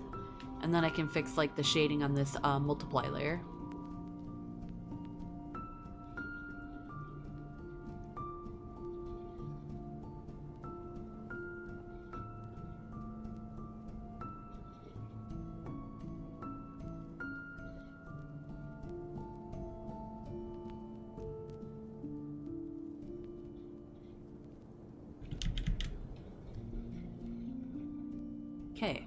And then I can fix like the shading on this multiply layer. Okay.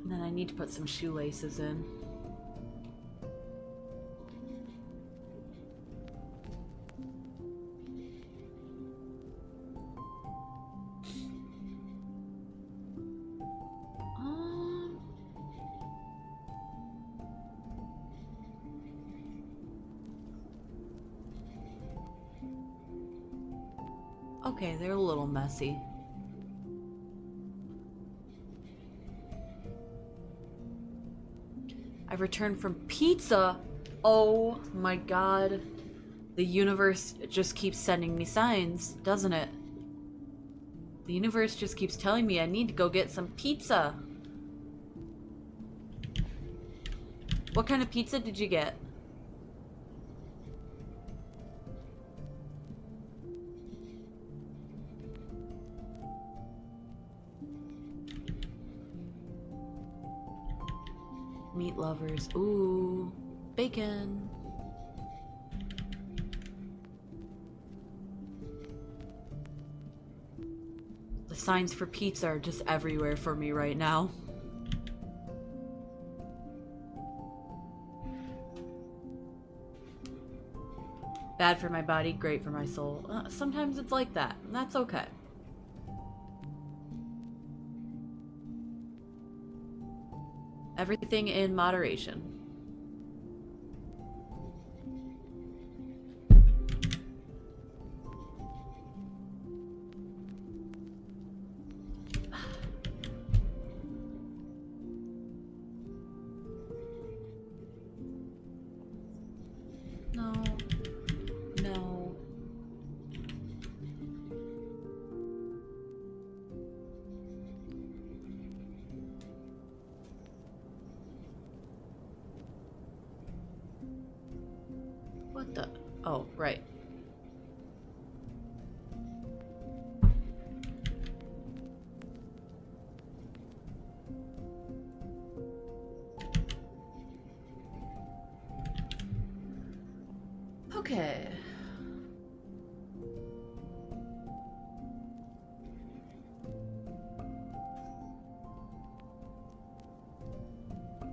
And then I need to put some shoelaces in. Okay, they're a little messy. I've returned from pizza. Oh my god. The universe just keeps sending me signs, doesn't it? The universe just keeps telling me I need to go get some pizza. What kind of pizza did you get? Meat lovers. Ooh, bacon. The signs for pizza are just everywhere for me right now. Bad for my body, great for my soul. Sometimes it's like that, and that's okay. Everything in moderation. No. No. What the? Oh, right. Okay.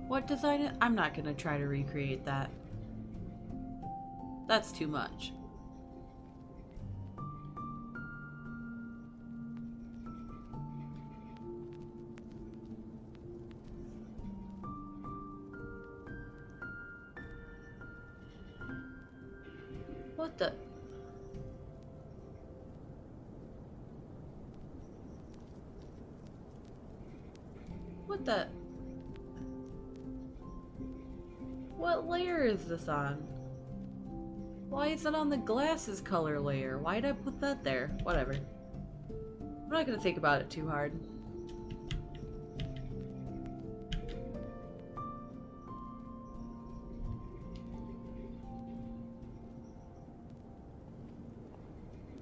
What design? I'm not gonna try to recreate that. That's too much. What the? What the? What layer is this on? Why is it on the glasses color layer? Why'd I put that there? Whatever. I'm not gonna think about it too hard.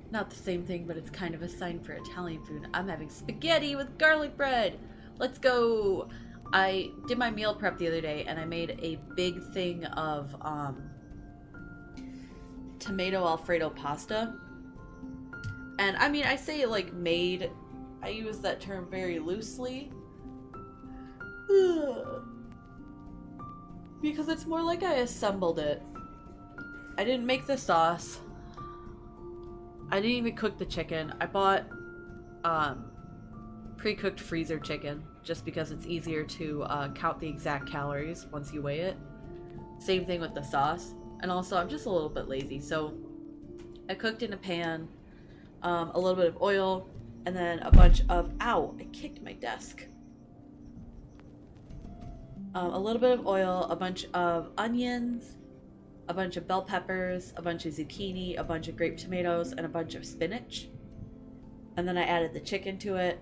Not the same thing, but it's kind of a sign for Italian food. I'm having spaghetti with garlic bread! Let's go! I did my meal prep the other day and I made a big thing of tomato Alfredo pasta. And I mean, I say like made, I use that term very loosely. Because it's more like I assembled it. I didn't make the sauce. I didn't even cook the chicken. I bought pre-cooked freezer chicken just because it's easier to count the exact calories once you weigh it. Same thing with the sauce. And also, I'm just a little bit lazy, so I cooked in a pan, a little bit of oil, and then a bunch of, ow, I kicked my desk. A little bit of oil, a bunch of onions, a bunch of bell peppers, a bunch of zucchini, a bunch of grape tomatoes, and a bunch of spinach. And then I added the chicken to it,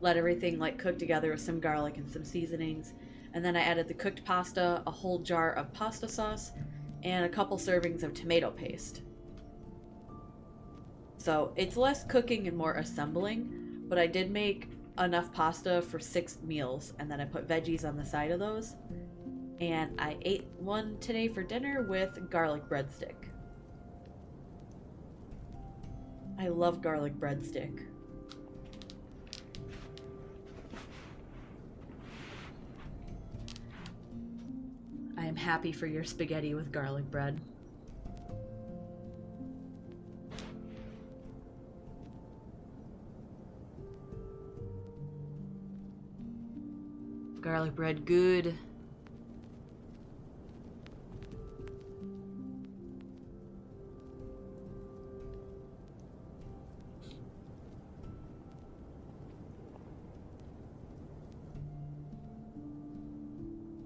let everything like cook together with some garlic and some seasonings. And then I added the cooked pasta, a whole jar of pasta sauce, and a couple servings of tomato paste. So it's less cooking and more assembling, but I did make enough pasta for 6 meals, and then I put veggies on the side of those. And I ate one today for dinner with garlic breadstick. I love garlic breadstick. I am happy for your spaghetti with garlic bread. Garlic bread good.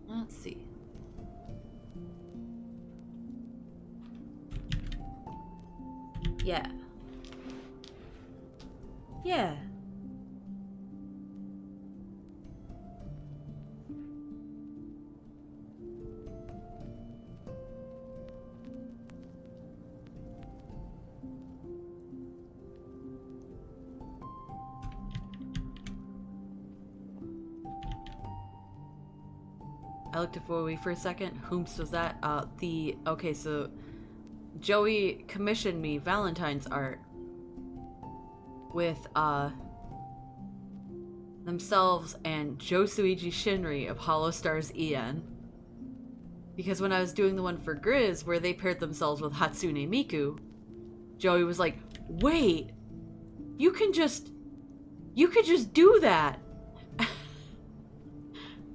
Let's see. Yeah. Yeah. I looked at Bowie for a second. Whomst was that? Okay, so Joey commissioned me Valentine's art with, themselves and Josuiji Shinri of Hollow Stars EN. Because when I was doing the one for Grizz, where they paired themselves with Hatsune Miku, Joey was like, wait, you could just do that.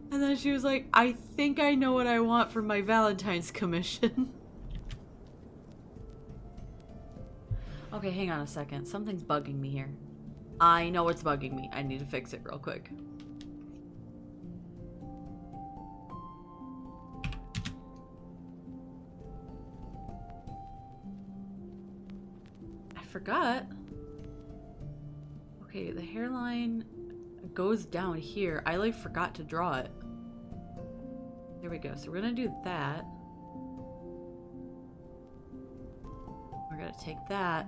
And then she was like, I think I know what I want for my Valentine's commission. Okay, hang on a second. Something's bugging me here. I know what's bugging me. I need to fix it real quick. I forgot. Okay, the hairline goes down here. I like forgot to draw it. There we go. So we're gonna do that. We're gonna take that.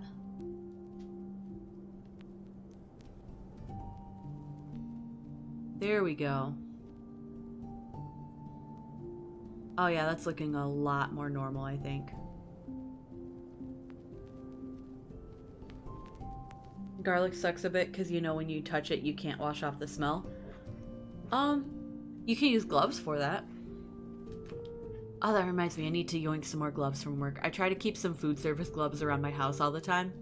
There we go. Oh yeah, that's looking a lot more normal, I think. Garlic sucks a bit because, you know, when you touch it, you can't wash off the smell. You can use gloves for that. Oh, that reminds me, I need to yoink some more gloves from work. I try to keep some food service gloves around my house all the time.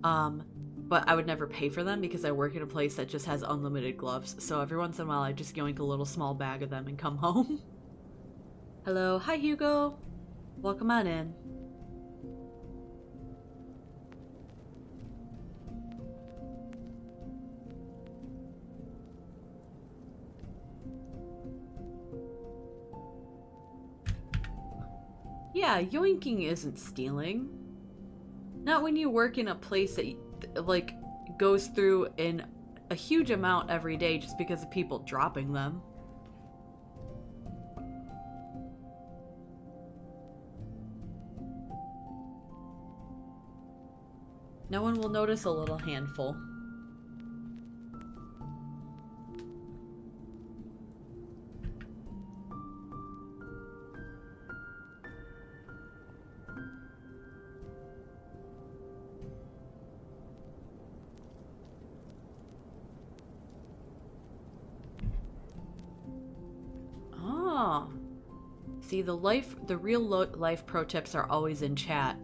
But I would never pay for them because I work at a place that just has unlimited gloves. So every once in a while, I just yoink a little small bag of them and come home. Hello. Hi, Hugo. Welcome on in. Yeah, yoinking isn't stealing. Not when you work in a place that, like, goes through in a huge amount every day just because of people dropping them. No one will notice a little handful. Ah. See, the real life pro tips are always in chat.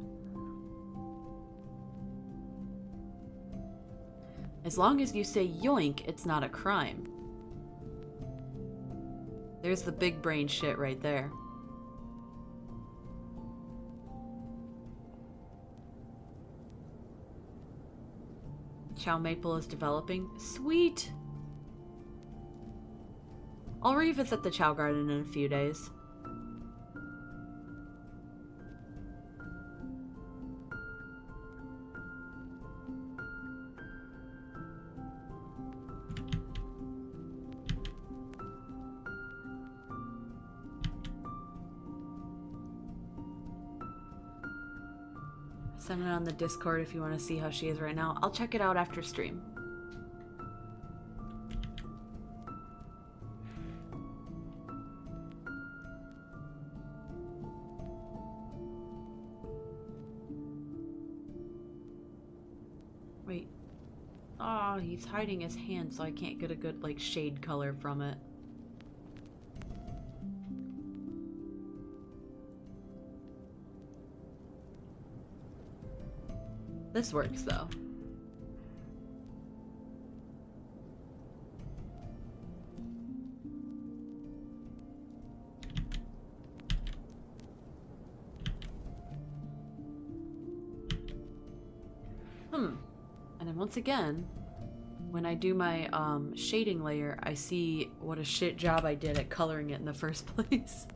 As long as you say yoink, it's not a crime. There's the big brain shit right there. Chow Maple is developing. Sweet! I'll revisit the Chow Garden in a few days. Send it on the Discord if you want to see how she is right now. I'll check it out after stream. Wait. Oh, he's hiding his hand so I can't get a good, like, shade color from it. This works, though. And then once again, when I do my shading layer, I see what a shit job I did at coloring it in the first place.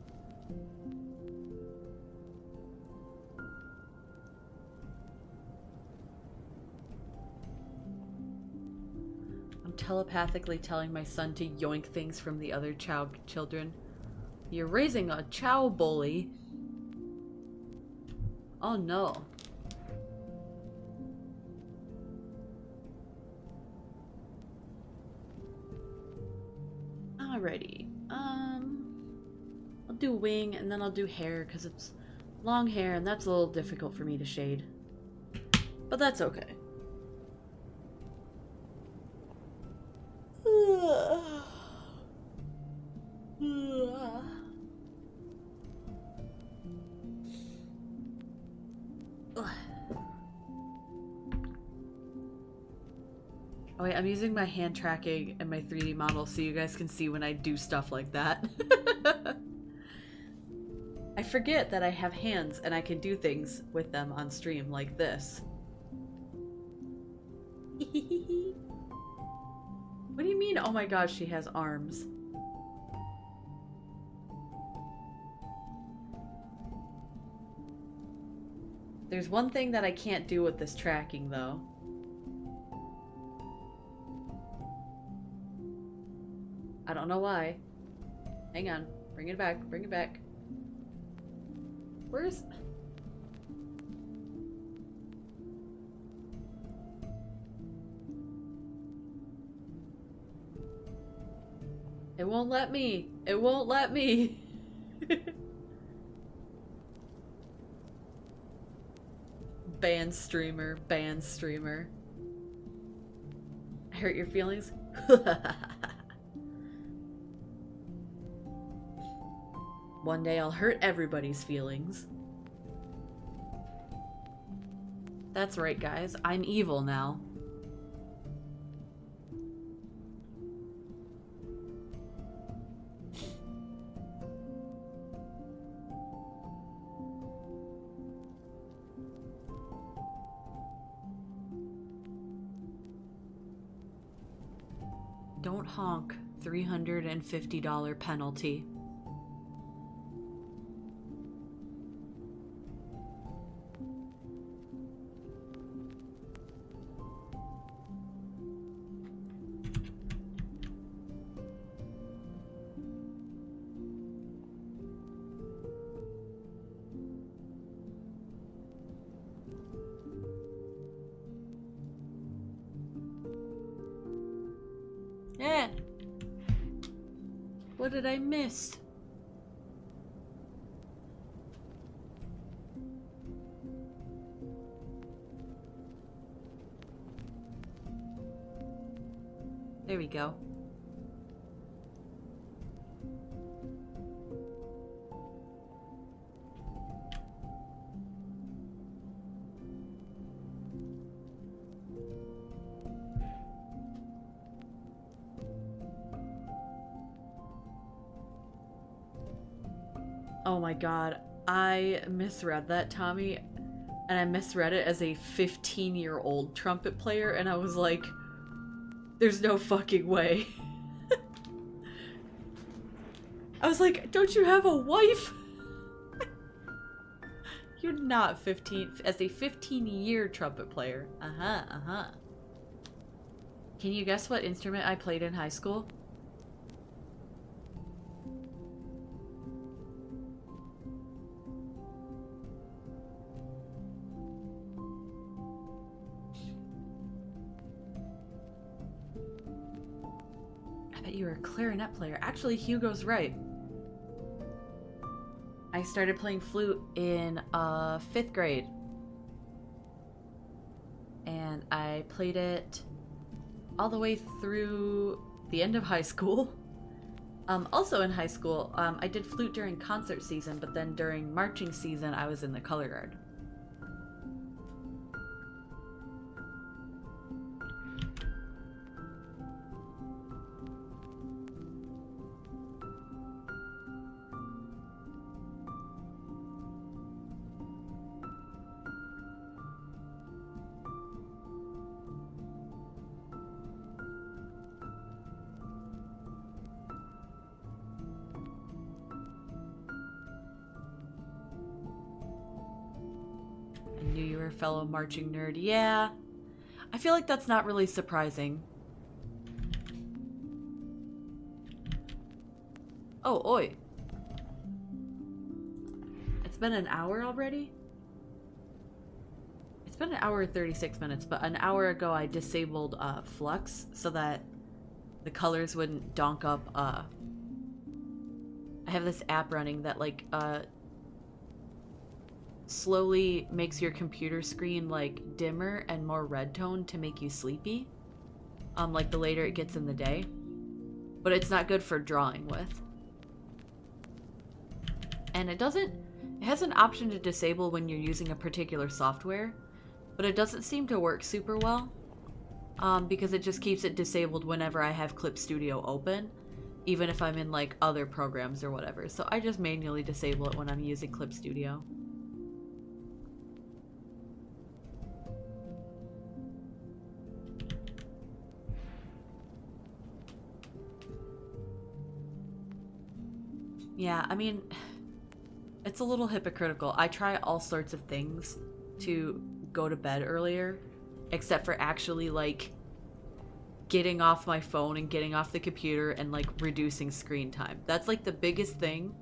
Telepathically telling my son to yoink things from the other Chow children. You're raising a Chow bully. Oh no. Alrighty. I'll do wing and then I'll do hair because it's long hair and that's a little difficult for me to shade. But that's okay. Oh wait, I'm using my hand tracking and my 3D model so you guys can see when I do stuff like that. I forget that I have hands and I can do things with them on stream like this. What do you mean, oh my gosh, she has arms? There's one thing that I can't do with this tracking, though. I don't know why. Hang on. Bring it back. Bring it back. Where's... It won't let me. It won't let me. Ban streamer, ban streamer. Hurt your feelings? One day I'll hurt everybody's feelings. That's right, guys. I'm evil now. Don't honk. $350 penalty. Eh. What did I miss? There we go. Oh my god, I misread that, Tommy, and I misread it as a 15-year-old trumpet player, and I was like, there's no fucking way. I was like, don't you have a wife? You're not 15, as a 15-year trumpet player. Uh-huh. Can you guess what instrument I played in high school? You were a clarinet player. Actually, Hugo's right. I started playing flute in 5th grade. And I played it all the way through the end of high school. Also in high school, I did flute during concert season, but then during marching season, I was in the color guard. Fellow marching nerd. Yeah. I feel like that's not really surprising. Oh, oi. It's been an hour already? It's been an hour and 36 minutes, but an hour ago I disabled flux so that the colors wouldn't donk up. I have this app running that like slowly makes your computer screen like dimmer and more red tone to make you sleepy, like the later it gets in the day, but it's not good for drawing with. And it has an option to disable when you're using a particular software, but it doesn't seem to work super well, because it just keeps it disabled whenever I have Clip Studio open, even if I'm in like other programs or whatever. So I just manually disable it when I'm using Clip Studio. Yeah, I mean, it's a little hypocritical. I try all sorts of things to go to bed earlier, except for actually, like, getting off my phone and getting off the computer and, like, reducing screen time. That's, like, the biggest thing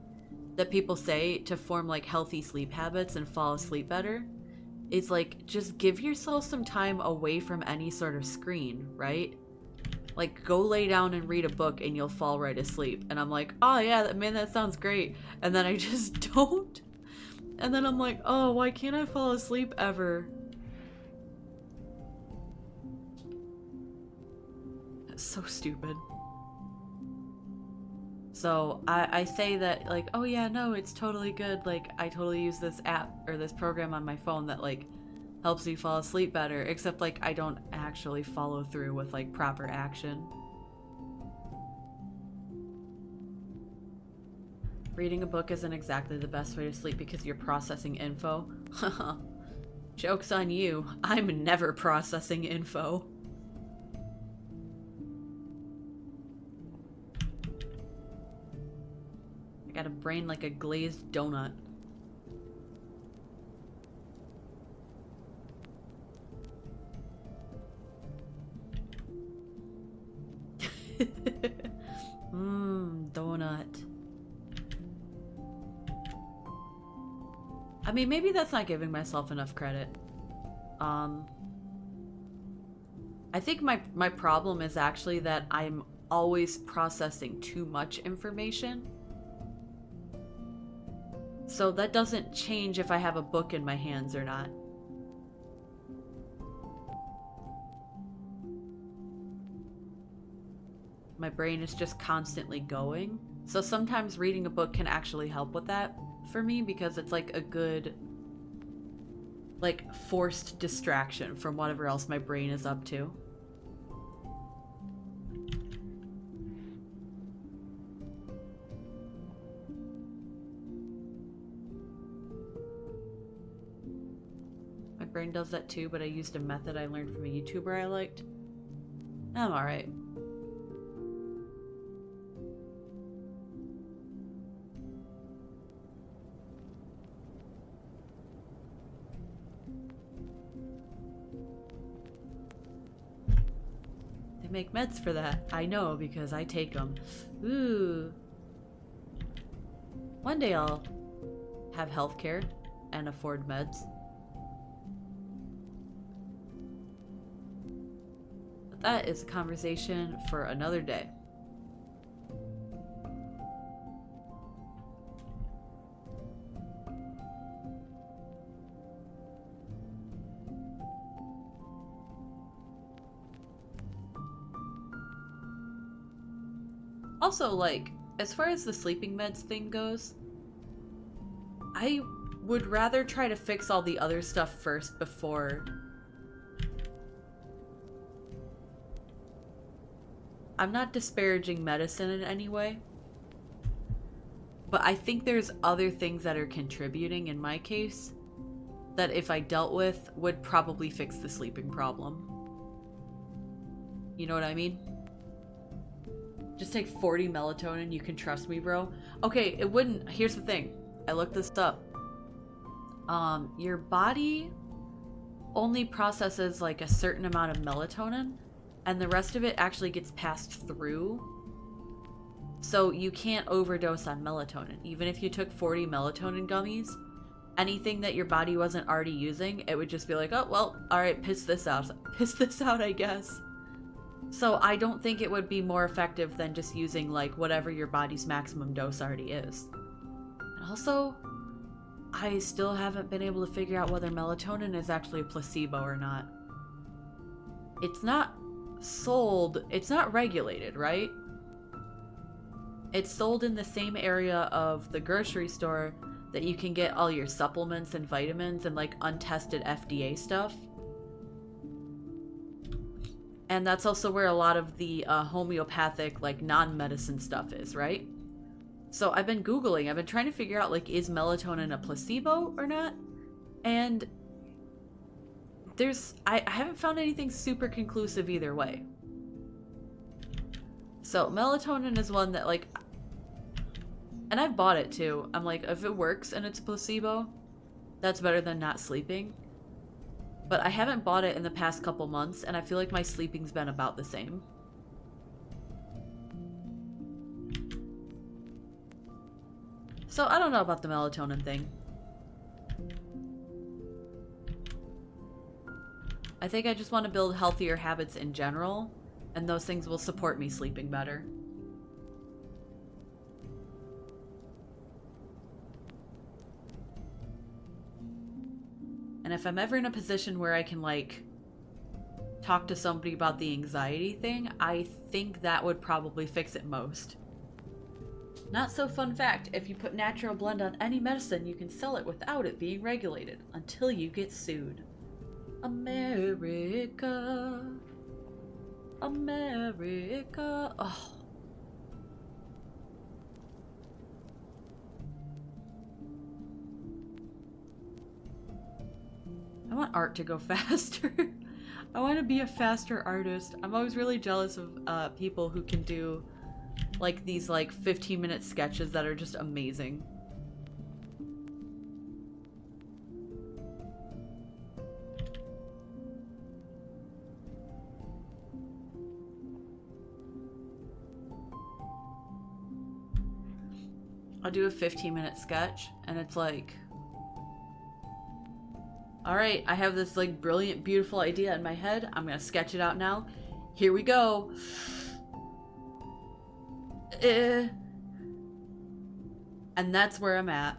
that people say to form, like, healthy sleep habits and fall asleep better. Is, like, just give yourself some time away from any sort of screen, right? Like, go lay down and read a book and you'll fall right asleep. And I'm like, oh yeah, man, that sounds great. And then I just don't. And then I'm like, oh, why can't I fall asleep ever? That's so stupid. So I say that, like, oh yeah, no, it's totally good. Like, I totally use this app or this program on my phone that, like, helps me fall asleep better. Except, like, I don't actually follow through with, like, proper action. Reading a book isn't exactly the best way to sleep because you're processing info. Joke's on you. I'm never processing info. I got a brain like a glazed donut. Donut. I mean, maybe that's not giving myself enough credit. I think my problem is actually that I'm always processing too much information. So that doesn't change if I have a book in my hands or not. My brain is just constantly going. So sometimes reading a book can actually help with that for me because it's like a good, like, forced distraction from whatever else my brain is up to. My brain does that too, but I used a method I learned from a YouTuber I liked. I'm alright. Make meds for that. I know because I take them. Ooh. One day I'll have healthcare and afford meds. But that is a conversation for another day. Also, like, as far as the sleeping meds thing goes, I would rather try to fix all the other stuff first before... I'm not disparaging medicine in any way, but I think there's other things that are contributing in my case that if I dealt with would probably fix the sleeping problem. You know what I mean? Just take 40 melatonin, you can trust me, bro. Okay, it wouldn't. Here's the thing. I looked this up. Your body only processes like a certain amount of melatonin, and the rest of it actually gets passed through. So you can't overdose on melatonin. Even if you took 40 melatonin gummies, anything that your body wasn't already using, it would just be like, oh, well, alright, piss this out. Piss this out, I guess. So I don't think it would be more effective than just using, like, whatever your body's maximum dose already is. And also, I still haven't been able to figure out whether melatonin is actually a placebo or not. It's not sold, it's not regulated, right? It's sold in the same area of the grocery store that you can get all your supplements and vitamins and, like, untested FDA stuff. And that's also where a lot of the homeopathic, like, non-medicine stuff is, right? So I've been Googling, I've been trying to figure out, like, is melatonin a placebo or not? And I haven't found anything super conclusive either way. So melatonin is one that, like, and I've bought it too. I'm like, if it works and it's a placebo, that's better than not sleeping. But I haven't bought it in the past couple months, and I feel like my sleeping's been about the same. So I don't know about the melatonin thing. I think I just want to build healthier habits in general, And those things will support me sleeping better. And if I'm ever in a position where I can, like, talk to somebody about the anxiety thing, I think that would probably fix it most. Not so fun fact, if you put natural blend on any medicine, you can sell it without it being regulated, until you get sued. America. America. Oh. I want art to go faster. I want to be a faster artist. I'm always really jealous of people who can do like these like 15-minute sketches that are just amazing. I'll do a 15-minute sketch and it's like, all right, I have this like brilliant, beautiful idea in my head. I'm gonna sketch it out now. Here we go. And that's where I'm at.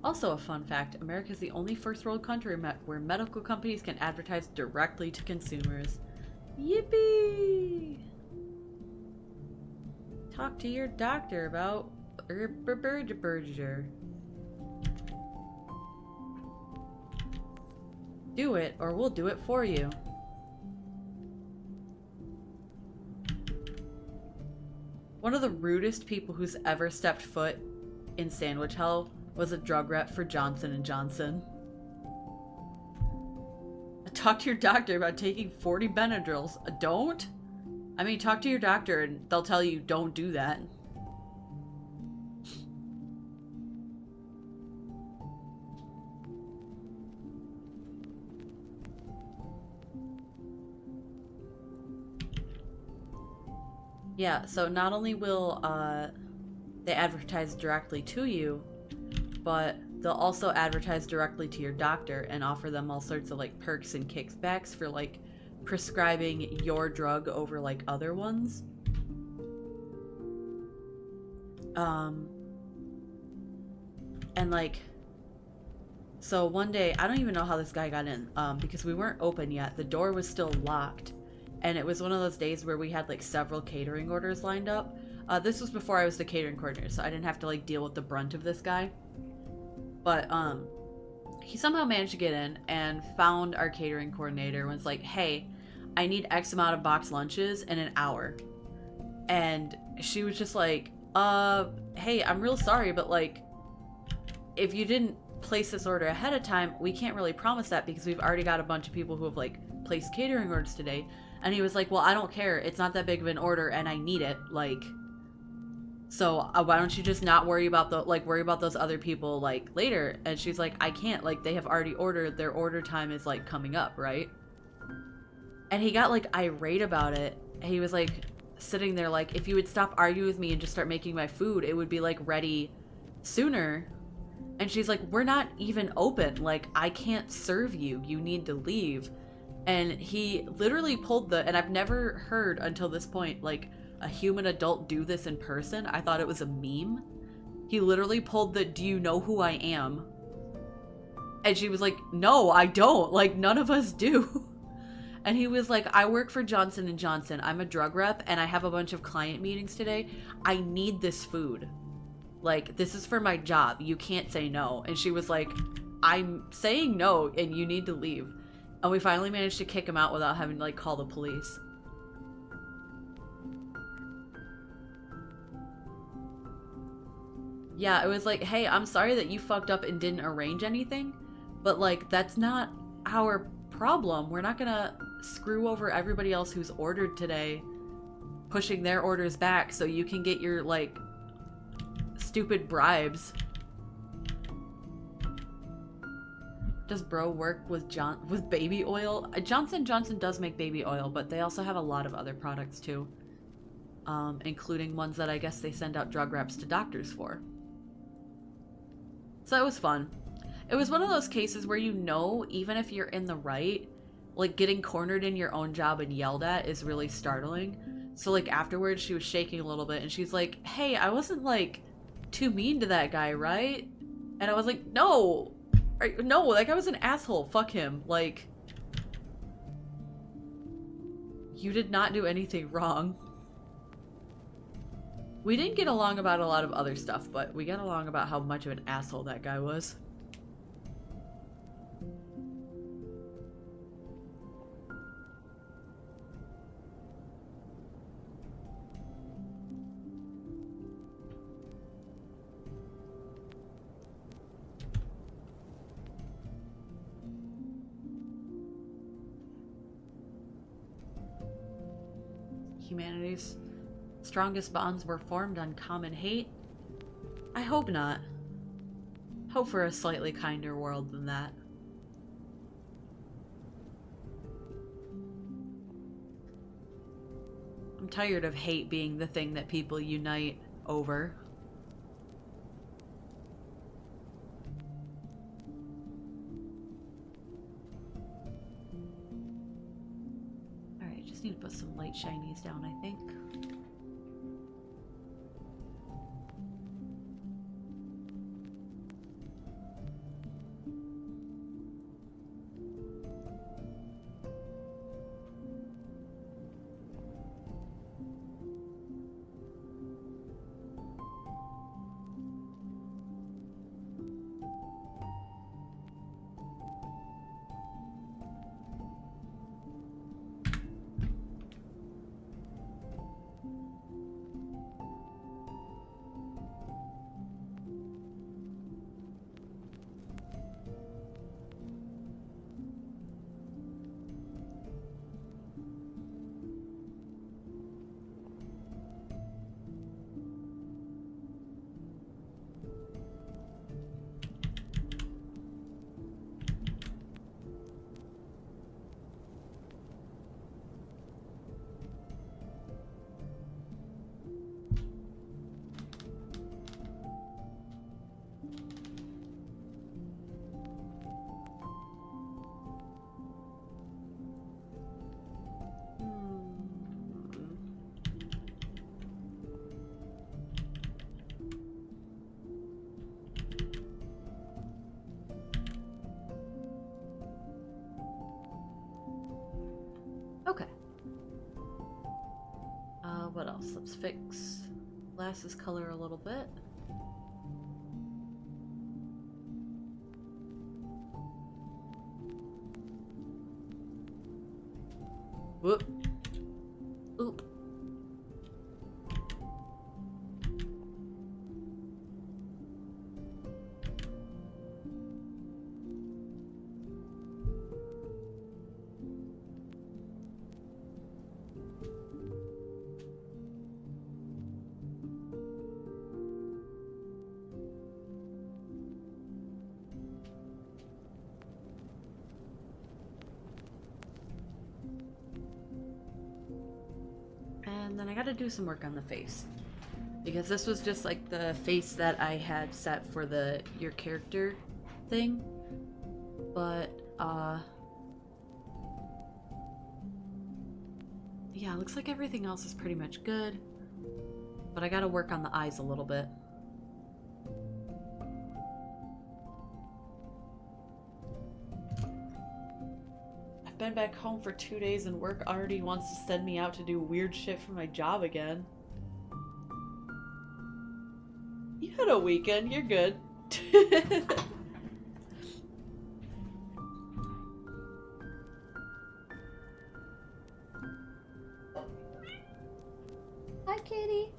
Also a fun fact, America is the only first world country where medical companies can advertise directly to consumers. Yippee! Talk to your doctor about do it, or we'll do it for you. One of the rudest people who's ever stepped foot in sandwich hell was a drug rep for Johnson & Johnson. Talk to your doctor about taking 40 Benadryls. Don't? I mean, talk to your doctor and they'll tell you don't do that. Yeah, so not only will they advertise directly to you, but they'll also advertise directly to your doctor and offer them all sorts of like perks and kickbacks for like prescribing your drug over like other ones. And like, so one day, I don't even know how this guy got in, because we weren't open yet. The door was still locked. And it was one of those days where we had like several catering orders lined up. This was before I was the catering coordinator, so I didn't have to like deal with the brunt of this guy. But he somehow managed to get in and found our catering coordinator and was like, hey, I need X amount of box lunches in an hour. And she was just like, hey, I'm real sorry, but like, if you didn't place this order ahead of time, we can't really promise that because we've already got a bunch of people who have like placed catering orders today. And he was like, well, I don't care. It's not that big of an order and I need it. Like, so why don't you just not worry about worry about those other people like later? And she's like, I can't, like, they have already ordered, their order time is like coming up, right? And he got like irate about it. He was like sitting there like, if you would stop arguing with me and just start making my food, it would be like ready sooner. And she's like, we're not even open. Like, I can't serve you. You need to leave. And he literally pulled and I've never heard until this point, like, a human adult do this in person. I thought it was a meme. He literally pulled do you know who I am? And she was like, no, I don't. Like, none of us do. And he was like, I work for Johnson & Johnson. I'm a drug rep and I have a bunch of client meetings today. I need this food. Like, this is for my job. You can't say no. And she was like, I'm saying no and you need to leave. And we finally managed to kick him out without having to like call the police. Yeah, it was like, hey, I'm sorry that you fucked up and didn't arrange anything, but like, that's not our problem. We're not gonna screw over everybody else who's ordered today, pushing their orders back so you can get your like stupid bribes. Does bro work with baby oil? Johnson & Johnson does make baby oil, but they also have a lot of other products too. Including ones that I guess they send out drug reps to doctors for. So it was fun. It was one of those cases where even if you're in the right, like getting cornered in your own job and yelled at is really startling. So like afterwards she was shaking a little bit and she's like, hey, I wasn't like too mean to that guy, right? And I was like, no, that guy was an asshole, fuck him. Like, you did not do anything wrong. We didn't get along about a lot of other stuff, but we got along about how much of an asshole that guy was. Humanity's strongest bonds were formed on common hate? I hope not. Hope for a slightly kinder world than that. I'm tired of hate being the thing that people unite over. Alright, just need to put some light shinies down, I think. Okay. What else? Let's fix glasses color a little bit. Whoop. Oop. And then I gotta do some work on the face. Because this was just like the face that I had set for the your character thing. But, yeah, it looks like everything else is pretty much good. But I gotta work on the eyes a little bit. I've been back home for 2 days and work already wants to send me out to do weird shit for my job again. You had a weekend, you're good. Hi, kitty.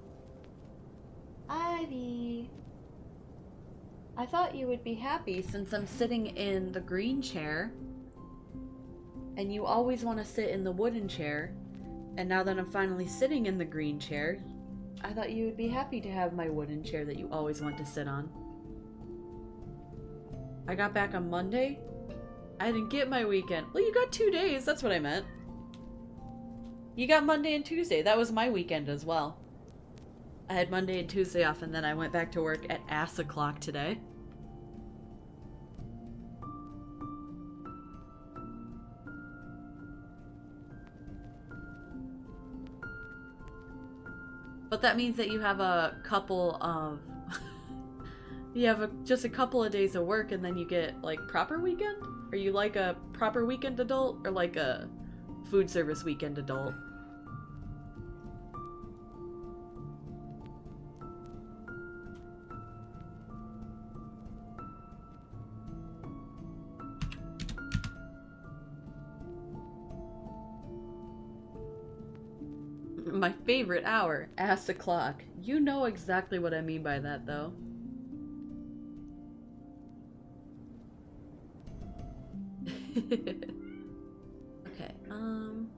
Ivy. I thought you would be happy since I'm sitting in the green chair. And you always want to sit in the wooden chair. And now that I'm finally sitting in the green chair, I thought you would be happy to have my wooden chair that you always want to sit on. I got back on Monday, I didn't get my weekend. Well, you got 2 days. That's what I meant. You got Monday and Tuesday. That was my weekend as well. I had Monday and Tuesday off, and then I went back to work at ass o'clock today. But that means that you have a couple of... you have just a couple of days of work, and then you get, like, proper weekend? Are you like a proper weekend adult, or like a food service weekend adult? My favorite hour, ass o'clock. You know exactly what I mean by that, though. Okay, I'm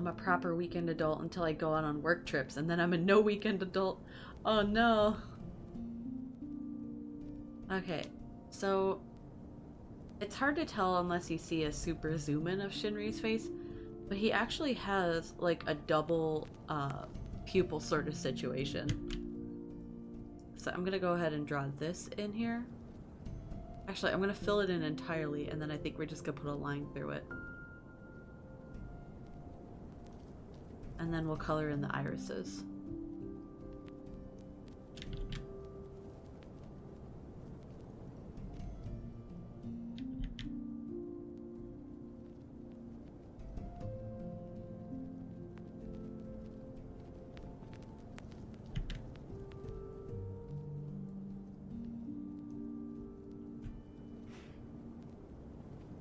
a proper weekend adult until I go out on work trips, and then I'm a no weekend adult. Oh no. Okay, so it's hard to tell unless you see a super zoom in of Shinri's face, but he actually has like a double pupil sort of situation. So I'm gonna go ahead and draw this in here. Actually, I'm gonna fill it in entirely, and then I think we're just gonna put a line through it. And then we'll color in the irises.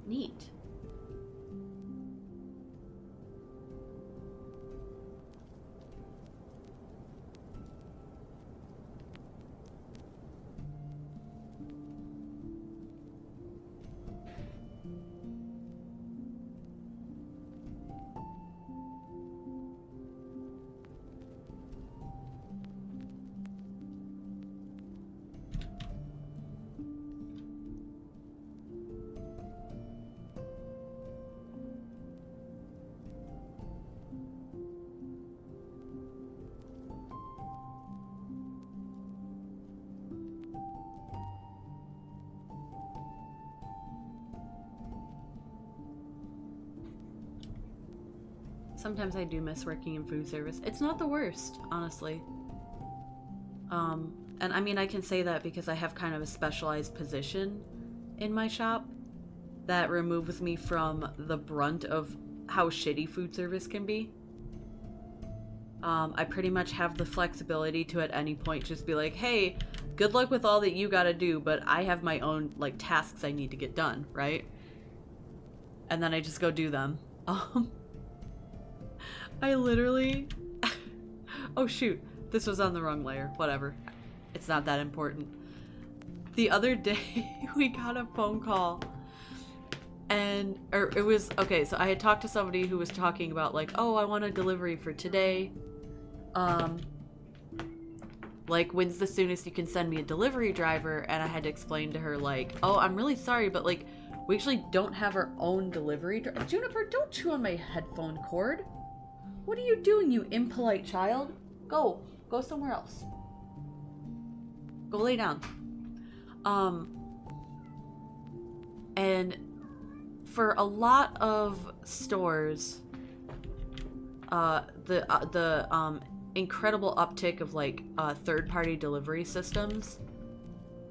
Neat. Sometimes I do miss working in food service. It's not the worst, honestly. And I mean, I can say that because I have kind of a specialized position in my shop that removes me from the brunt of how shitty food service can be. I pretty much have the flexibility to at any point just be like, hey, good luck with all that you gotta do, but I have my own, like, tasks I need to get done, right? And then I just go do them. I literally... oh shoot, this was on the wrong layer. Whatever. It's not that important. The other day, we got a phone call. And, or it was, okay, so I had talked to somebody who was talking about like, oh, I want a delivery for today. Like, when's the soonest you can send me a delivery driver? And I had to explain to her like, oh, I'm really sorry, but like, we actually don't have our own delivery driver. Juniper, don't chew on my headphone cord. What are you doing, you impolite child? Go somewhere else. Go lay down. And for a lot of stores, the incredible uptick of like third-party delivery systems,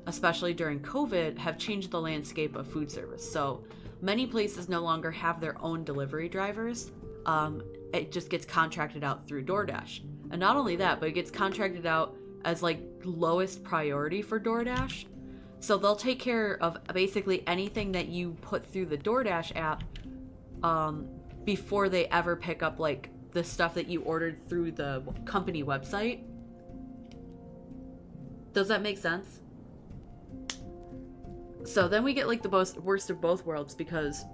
especially during COVID, have changed the landscape of food service. So many places no longer have their own delivery drivers. It just gets contracted out through DoorDash. And not only that, but it gets contracted out as like lowest priority for DoorDash. So they'll take care of basically anything that you put through the DoorDash app before they ever pick up like the stuff that you ordered through the company website. Does that make sense? So then we get like the worst of both worlds, because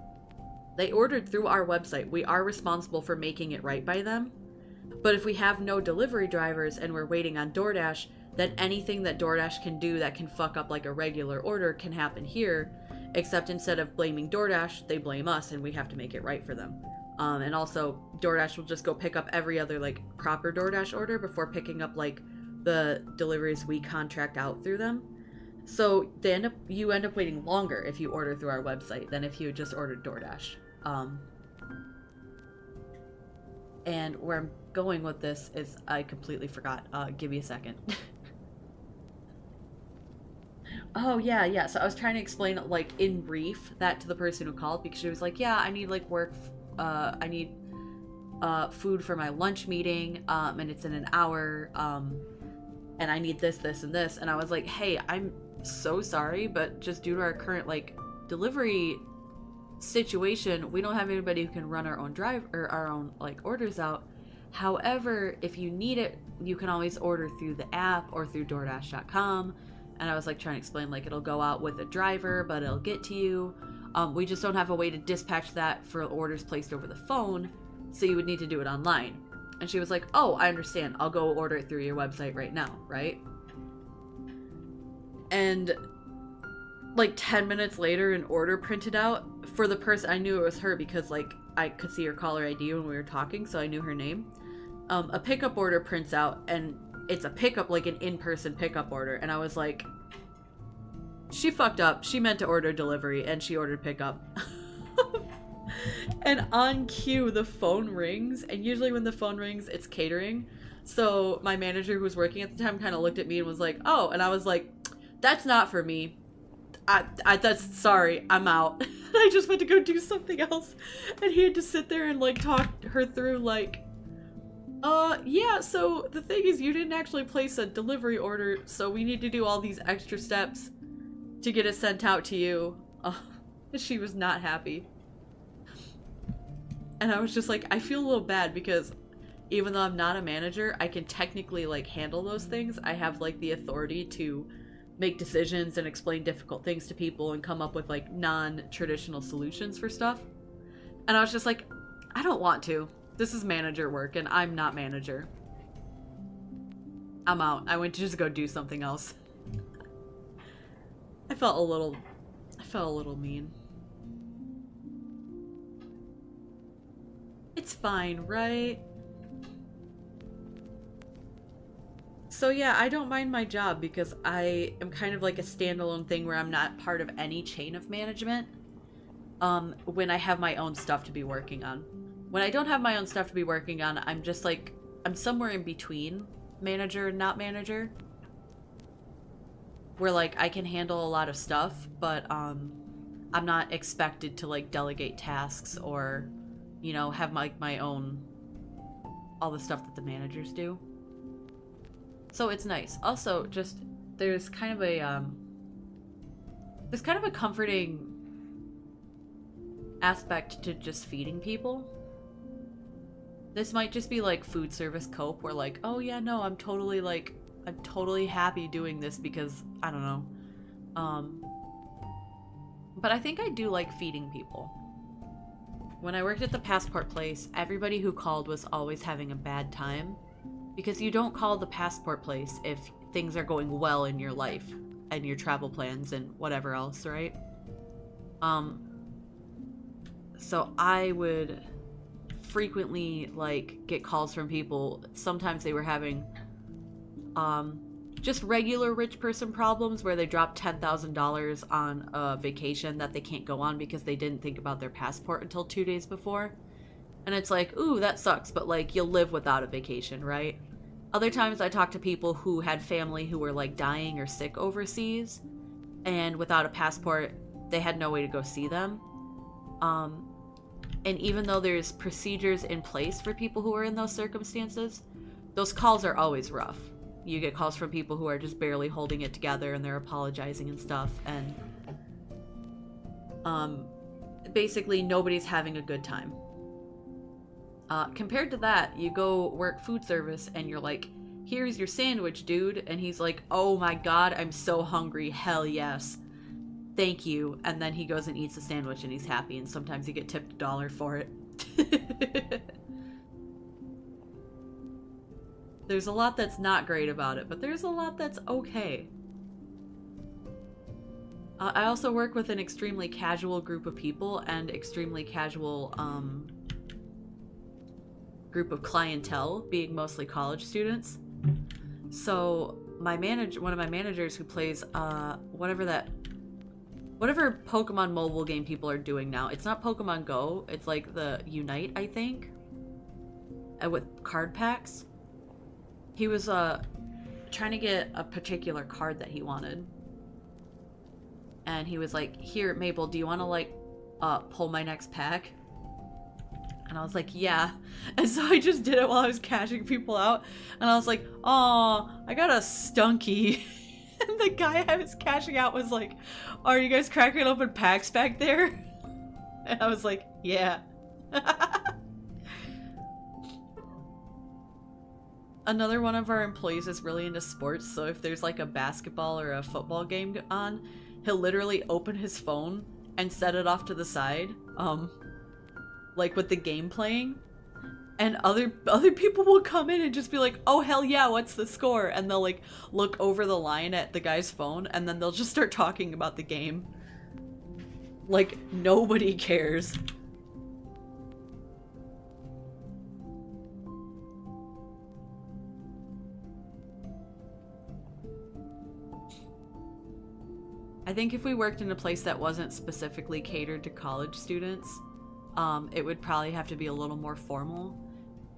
they ordered through our website. We are responsible for making it right by them. But if we have no delivery drivers and we're waiting on DoorDash, then anything that DoorDash can do that can fuck up like a regular order can happen here, except instead of blaming DoorDash, they blame us and we have to make it right for them. And also, DoorDash will just go pick up every other like proper DoorDash order before picking up like the deliveries we contract out through them. So you end up waiting longer if you order through our website than if you just ordered DoorDash. And where I'm going with this is I completely forgot. Give me a second. Oh, yeah. So I was trying to explain, like, in brief, that to the person who called, because she was like, yeah, I need, like, I need food for my lunch meeting, and it's in an hour, and I need this, and this. And I was like, hey, I'm so sorry, but just due to our current, like, delivery situation, we don't have anybody who can run our own our own, like, orders out. However, if you need it, you can always order through the app or through DoorDash.com. And I was like trying to explain, like, it'll go out with a driver, but it'll get to you. We just don't have a way to dispatch that for orders placed over the phone, so you would need to do it online. And she was like, oh, I understand. I'll go order it through your website right now, right? And like 10 minutes later, an order printed out for the person. I knew it was her because, like, I could see her caller ID when we were talking, so I knew her name. A pickup order prints out, and it's a pickup, like an in-person pickup order. And I was like, she fucked up. She meant to order delivery, and she ordered pickup. And on cue, the phone rings. And usually when the phone rings, it's catering. So my manager who was working at the time kind of looked at me and was like, oh. And I was like, that's not for me. Sorry, I'm out. I just went to go do something else. And he had to sit there and, like, talk her through, like, yeah, so the thing is, you didn't actually place a delivery order, so we need to do all these extra steps to get it sent out to you. She was not happy. And I was just like, I feel a little bad because even though I'm not a manager, I can technically, like, handle those things. I have, like, the authority to make decisions and explain difficult things to people and come up with, like, non-traditional solutions for stuff. And I was just like, I don't want to. This is manager work, and I'm not manager. I'm out. I went to just go do something else. I felt a little mean. It's fine, right? So yeah, I don't mind my job because I am kind of like a standalone thing where I'm not part of any chain of management. When I have my own stuff to be working on. When I don't have my own stuff to be working on, I'm just like, I'm somewhere in between manager and not manager. Where, like, I can handle a lot of stuff, but I'm not expected to, like, delegate tasks or, you know, have my own, all the stuff that the managers do. So it's nice. Also, just, there's kind of a comforting aspect to just feeding people. This might just be like food service cope where, like, oh yeah, no, I'm totally happy doing this because, I don't know. But I think I do like feeding people. When I worked at the passport place, everybody who called was always having a bad time because you don't call the passport place if things are going well in your life and your travel plans and whatever else, right? So I would frequently, like, get calls from people. Sometimes they were having just regular rich person problems where they dropped $10,000 on a vacation that they can't go on because they didn't think about their passport until 2 days before. And it's like, ooh, that sucks, but, like, you'll live without a vacation, right? Other times I talked to people who had family who were, like, dying or sick overseas, and without a passport, they had no way to go see them. And even though there's procedures in place for people who are in those circumstances, those calls are always rough. You get calls from people who are just barely holding it together and they're apologizing and stuff, and basically nobody's having a good time. Compared to that, you go work food service and you're like, here's your sandwich, dude, and he's like, oh my god, I'm so hungry, hell yes. Thank you. And then he goes and eats the sandwich and he's happy, and sometimes you get tipped $1 for it. There's a lot that's not great about it, but there's a lot that's okay. I also work with an extremely casual group of people and extremely casual group of clientele, being mostly college students. So one of my managers who plays whatever Pokemon mobile game people are doing now. It's not Pokemon Go. It's like the Unite, I think, with card packs. He was trying to get a particular card that he wanted. And he was like, here, Mabel, do you want to, like, pull my next pack? And I was like, yeah. And so I just did it while I was cashing people out. And I was like, oh, I got a Stunky. And the guy I was cashing out was like, are you guys cracking open packs back there? And I was like, yeah. Another one of our employees is really into sports, so if there's like a basketball or a football game on, he'll literally open his phone and set it off to the side, like with the game playing, and other people will come in and just be like, oh hell yeah, what's the score? And they'll like look over the line at the guy's phone, and then they'll just start talking about the game. Like, nobody cares. I think if we worked in a place that wasn't specifically catered to college students, it would probably have to be a little more formal.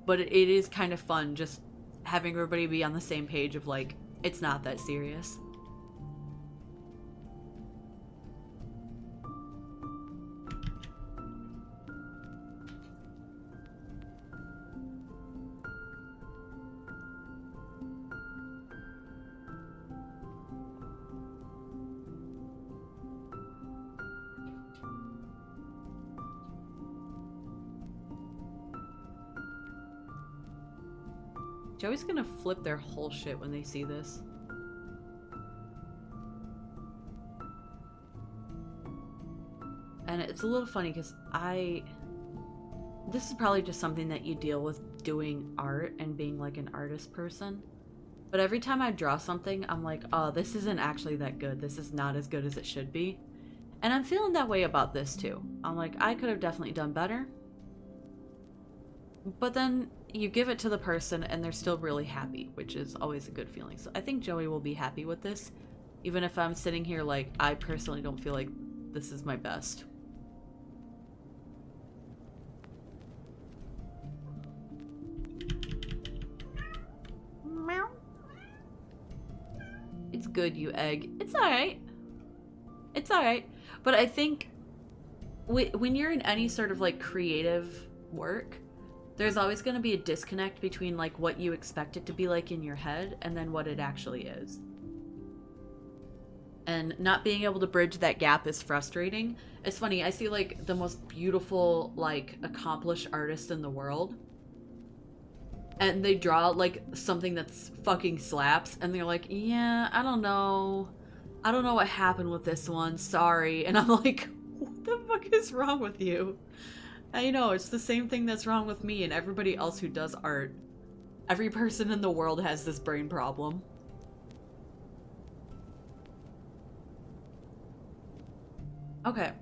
But it is kind of fun just having everybody be on the same page of like, it's not that serious. Joey's gonna flip their whole shit when they see this. And it's a little funny because this is probably just something that you deal with doing art and being like an artist person. But every time I draw something, I'm like, oh, this isn't actually that good. This is not as good as it should be. And I'm feeling that way about this too. I'm like, I could have definitely done better. But then you give it to the person and they're still really happy, which is always a good feeling. So I think Joey will be happy with this, even if I'm sitting here like, I personally don't feel like this is my best. Meow. It's good, you egg. It's alright. It's alright. But I think when you're in any sort of like creative work, there's always going to be a disconnect between like what you expect it to be like in your head and then what it actually is. And not being able to bridge that gap is frustrating. It's funny, I see like the most beautiful, like accomplished artist in the world, and they draw like something that's fucking slaps, and they're like, yeah, I don't know what happened with this one, sorry. And I'm like, what the fuck is wrong with you? I know, it's the same thing that's wrong with me and everybody else who does art. Every person in the world has this brain problem. Okay.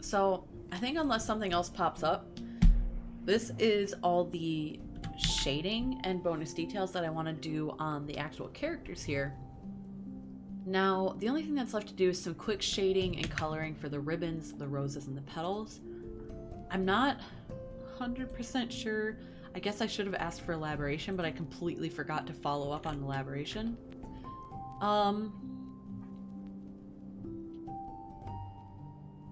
So, I think unless something else pops up, this is all the shading and bonus details that I want to do on the actual characters here. Now, the only thing that's left to do is some quick shading and coloring for the ribbons, the roses, and the petals. I'm not 100% sure. I guess I should have asked for elaboration, but I completely forgot to follow up on elaboration.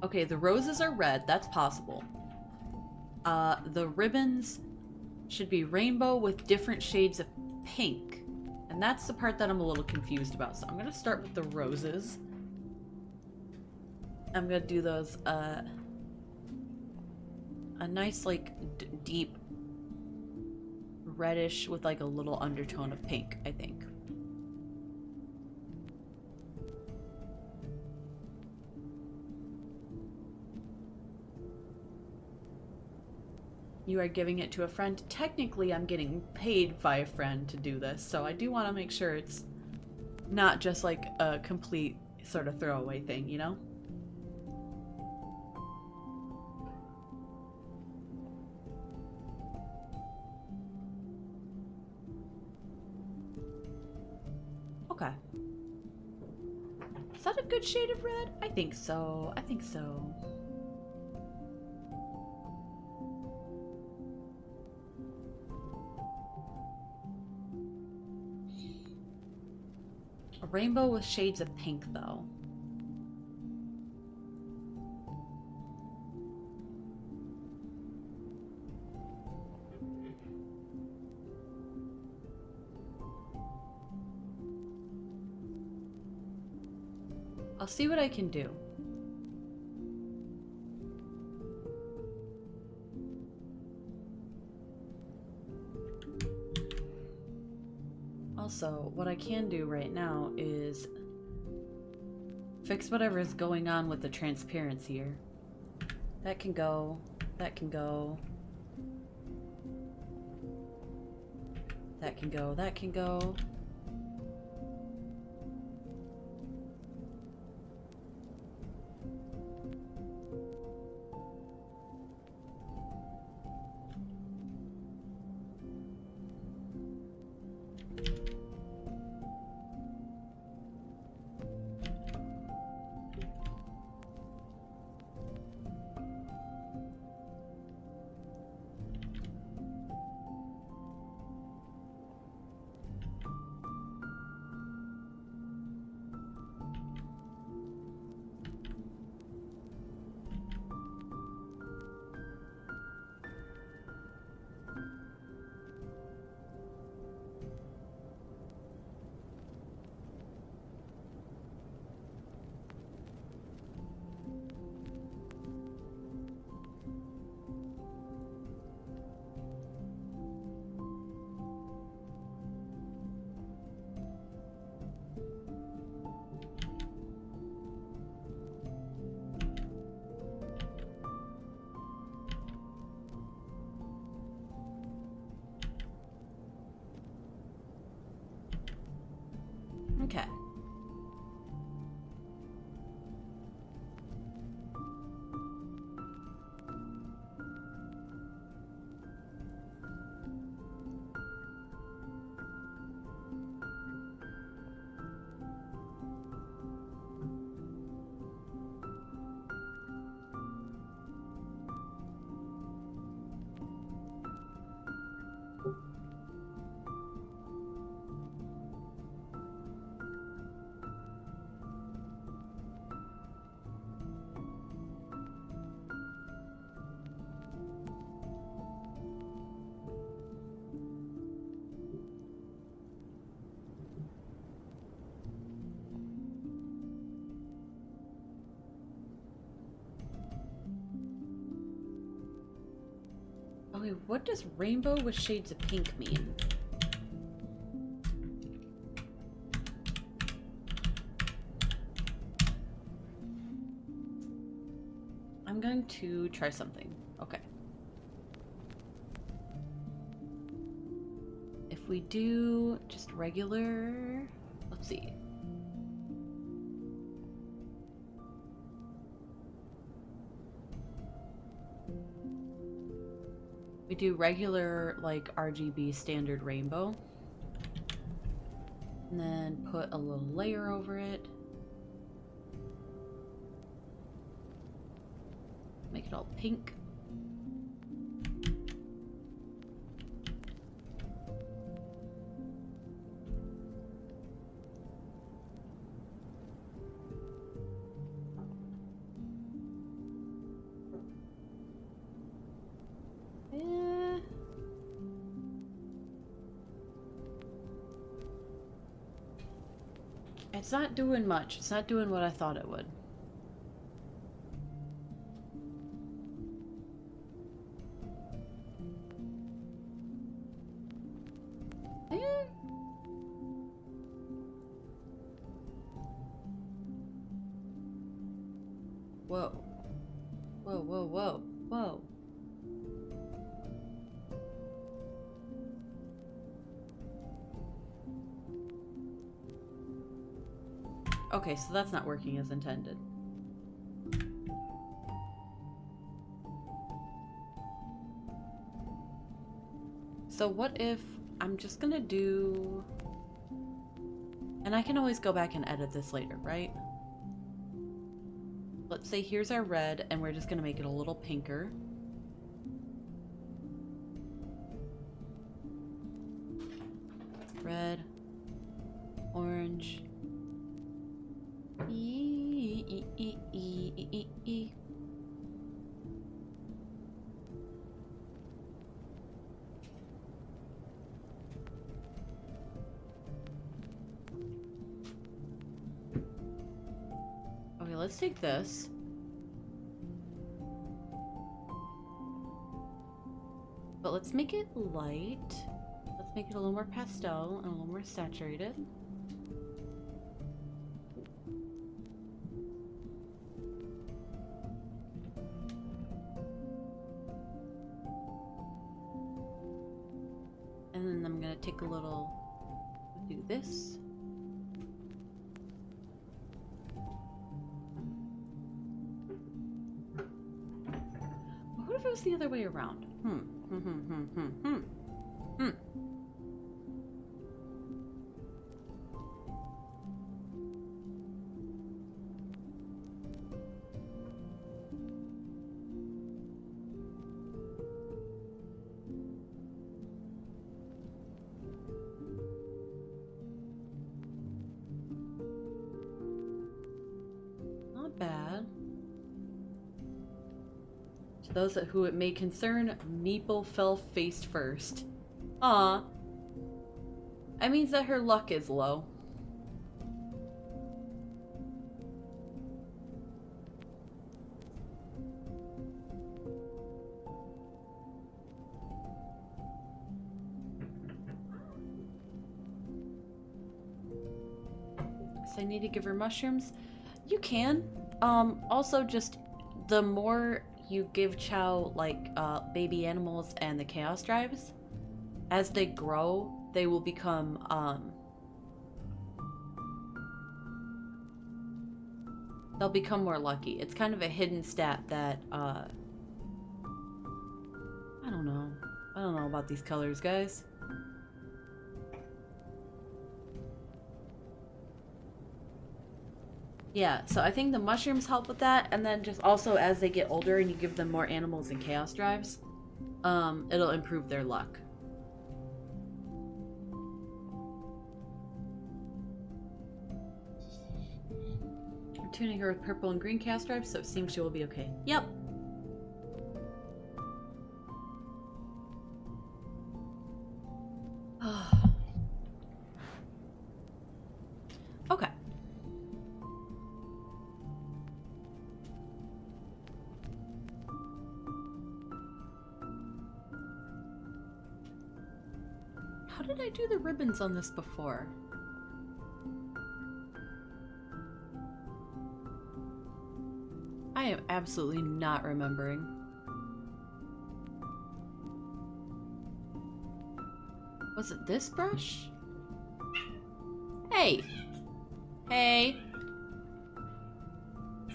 Okay, the roses are red. That's possible. The ribbons should be rainbow with different shades of pink. And that's the part that I'm a little confused about. So I'm going to start with the roses. I'm going to do those, a nice, like, deep reddish with, like, a little undertone of pink, I think. You are giving it to a friend. Technically, I'm getting paid by a friend to do this, so I do want to make sure it's not just like a complete sort of throwaway thing, you know? Okay. Is that a good shade of red? I think so. I think so. A rainbow with shades of pink, though. I'll see what I can do. Also, what I can do right now is fix whatever is going on with the transparency here. That can go. That can go. That can go. That can go. Okay. Okay, what does rainbow with shades of pink mean? I'm going to try something. Okay. If we do just regular... Let's see. We do regular, like, RGB standard rainbow. And then put a little layer over it. Make it all pink. It's not doing much. It's not doing what I thought it would. Whoa. Whoa, whoa, whoa, whoa. Okay, so that's not working as intended. So what if I'm just gonna do... And I can always go back and edit this later, right? Let's say here's our red, and we're just gonna make it a little pinker. Red, orange. Okay, let's take this. But let's make it light. Let's make it a little more pastel and a little more saturated. And then I'm gonna take a little, do this. What if it was the other way around? Not bad. To those who it may concern, Meeple fell face first. Aw. That means that her luck is low. So I need to give her mushrooms. You can. Also just the more you give Chow like baby animals and the chaos drives, as they grow, they will become they'll become more lucky. It's kind of a hidden stat that I don't know. I don't know about these colors, guys. Yeah, so I think the mushrooms help with that, and then just also as they get older and you give them more animals and chaos drives, it'll improve their luck. I'm tuning her with purple and green chaos drives, so it seems she will be okay. Yep. Okay. How did I do the ribbons on this before? I am absolutely not remembering. Was it this brush? Hey! Hey!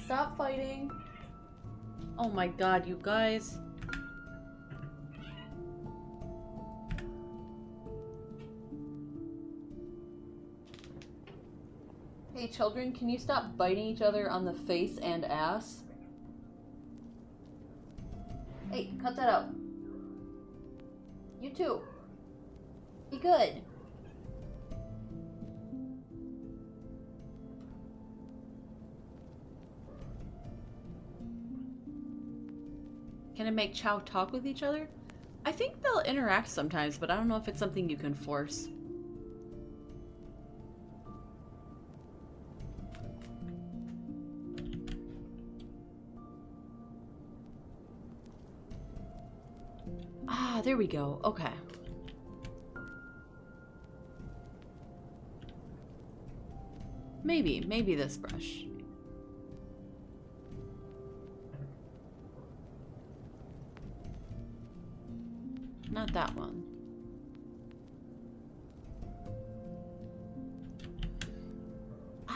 Stop fighting. Oh my god, you guys. Hey children, can you stop biting each other on the face and ass? Hey, cut that out. You too. Be good. Can it make Chow talk with each other? I think they'll interact sometimes, but I don't know if it's something you can force. Ah, there we go. Okay. Maybe this brush. Not that one.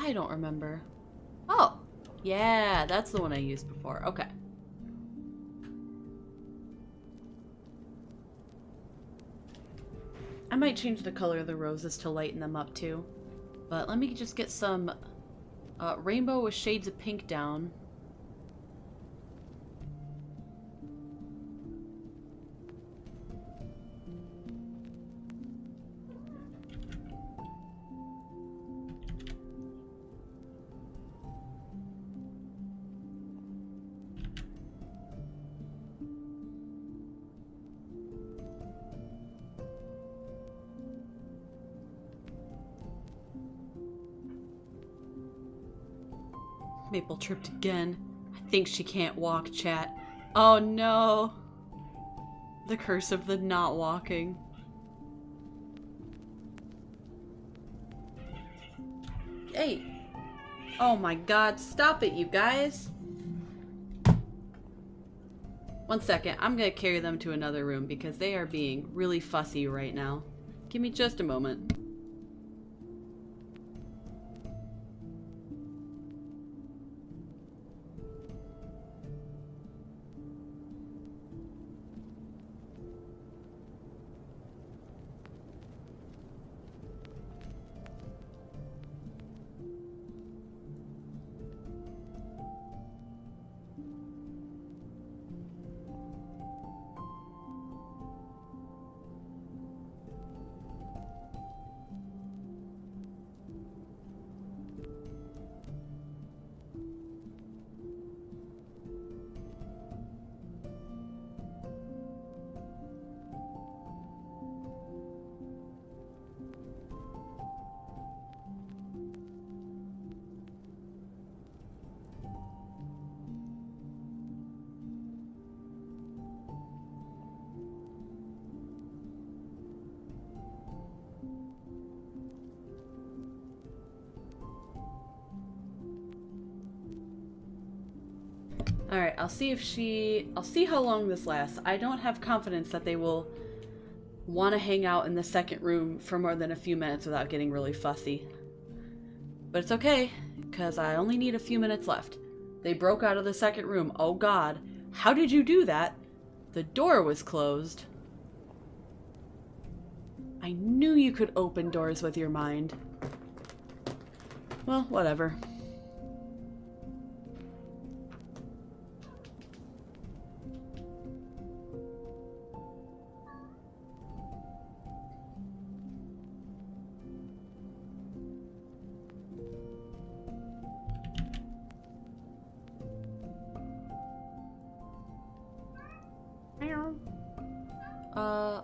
I don't remember. Oh, yeah, that's the one I used before. Okay. I might change the color of the roses to lighten them up too. But let me just get some rainbow with shades of pink down. Maple tripped again. I think she can't walk, chat. Oh no! The curse of the not walking. Hey! Oh my god, stop it, you guys! One second, I'm gonna carry them to another room because they are being really fussy right now. Give me just a moment. Alright, I'll see how long this lasts. I don't have confidence that they will want to hang out in the second room for more than a few minutes without getting really fussy. But it's okay, because I only need a few minutes left. They broke out of the second room. Oh god. How did you do that? The door was closed. I knew you could open doors with your mind. Well, whatever.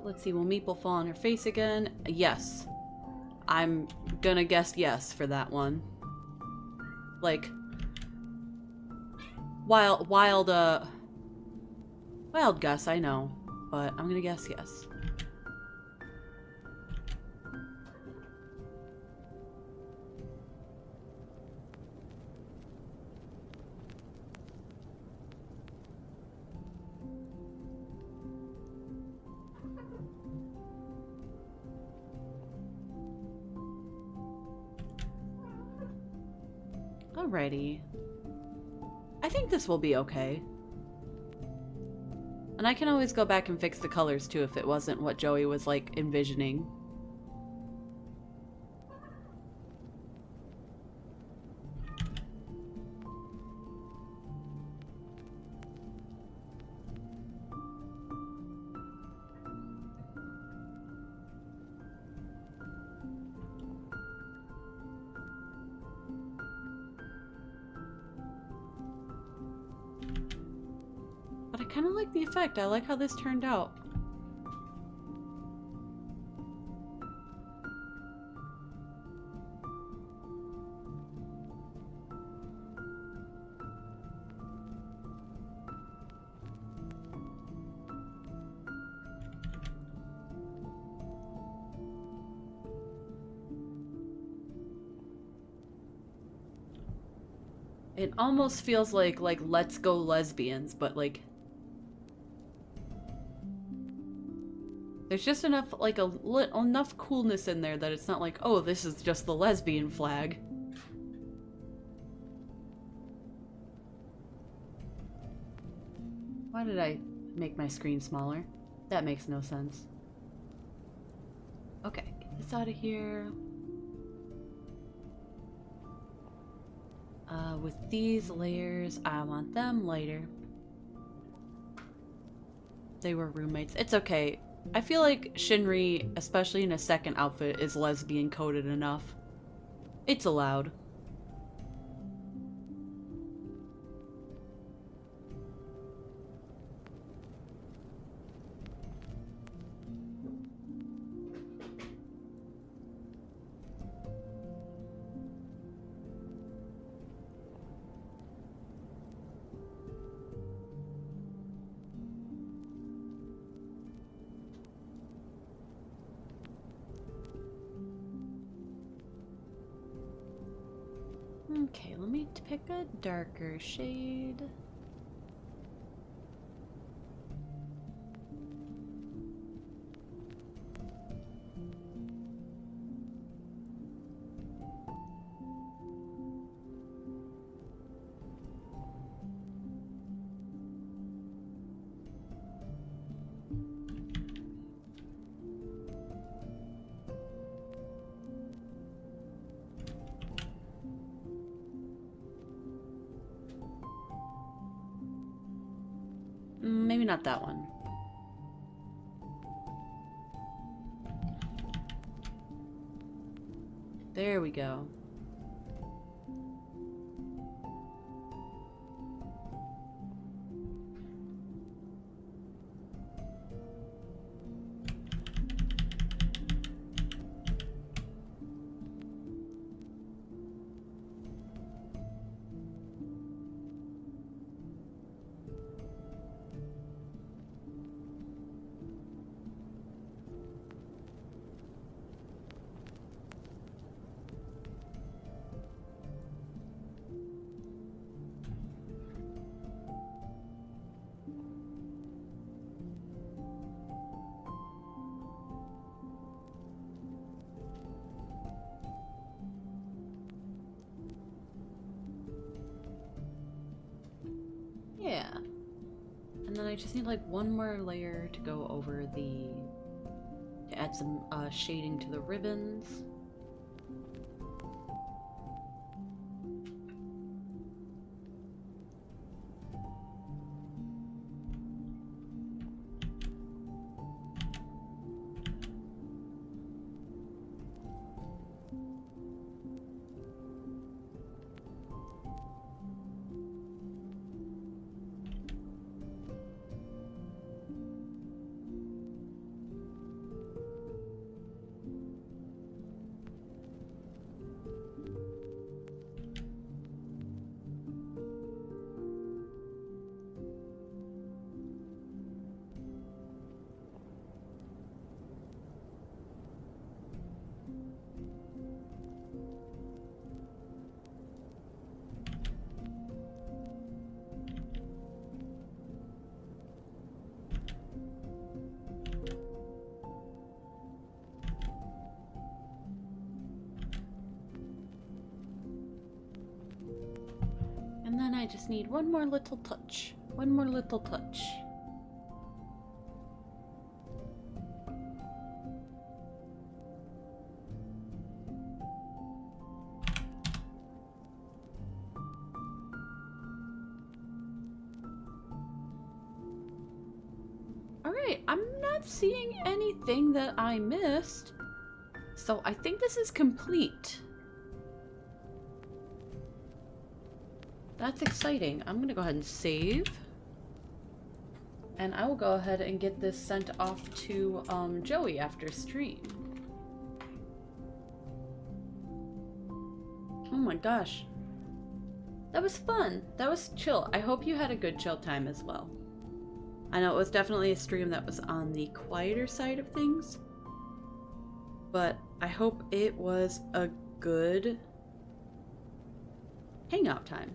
Let's see, will Meeple fall on her face again? Yes. I'm gonna guess yes for that one. Like, wild guess, I know, but I'm gonna guess yes. Alrighty. I think this will be okay. And I can always go back and fix the colors too if it wasn't what Joey was like envisioning. But I kind of like the effect. I like how this turned out. It almost feels like Let's Go Lesbians, but like there's just enough enough coolness in there that it's not like, oh, this is just the lesbian flag. Why did I make my screen smaller? That makes no sense. Okay, get this out of here. With these layers, I want them lighter. They were roommates. It's okay. I feel like Shinri, especially in a second outfit, is lesbian coded enough. It's allowed. Okay, let me pick a darker shade. Maybe not that one. There we go. Yeah. And then I just need like one more layer to go over the... to add some shading to the ribbons. And then I just need one more little touch. One more little touch. Alright, I'm not seeing anything that I missed. So I think this is complete. That's exciting. I'm gonna go ahead and save. And I will go ahead and get this sent off to Joey after stream. Oh my gosh. That was fun. That was chill. I hope you had a good chill time as well. I know it was definitely a stream that was on the quieter side of things. But I hope it was a good hangout time.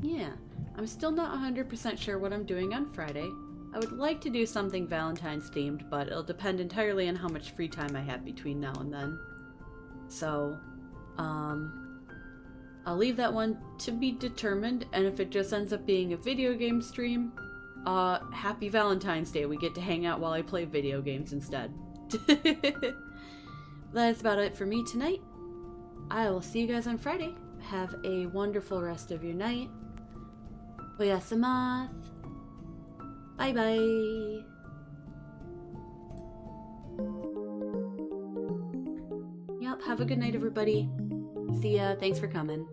Yeah, I'm still not 100% sure what I'm doing on Friday. I would like to do something Valentine's themed, but it'll depend entirely on how much free time I have between now and then. So, I'll leave that one to be determined, and if it just ends up being a video game stream, happy Valentine's Day. We get to hang out while I play video games instead. That's about it for me tonight. I will see you guys on Friday. Have a wonderful rest of your night. Oyasamath. Bye bye. Yep, have a good night, everybody. See ya. Thanks for coming.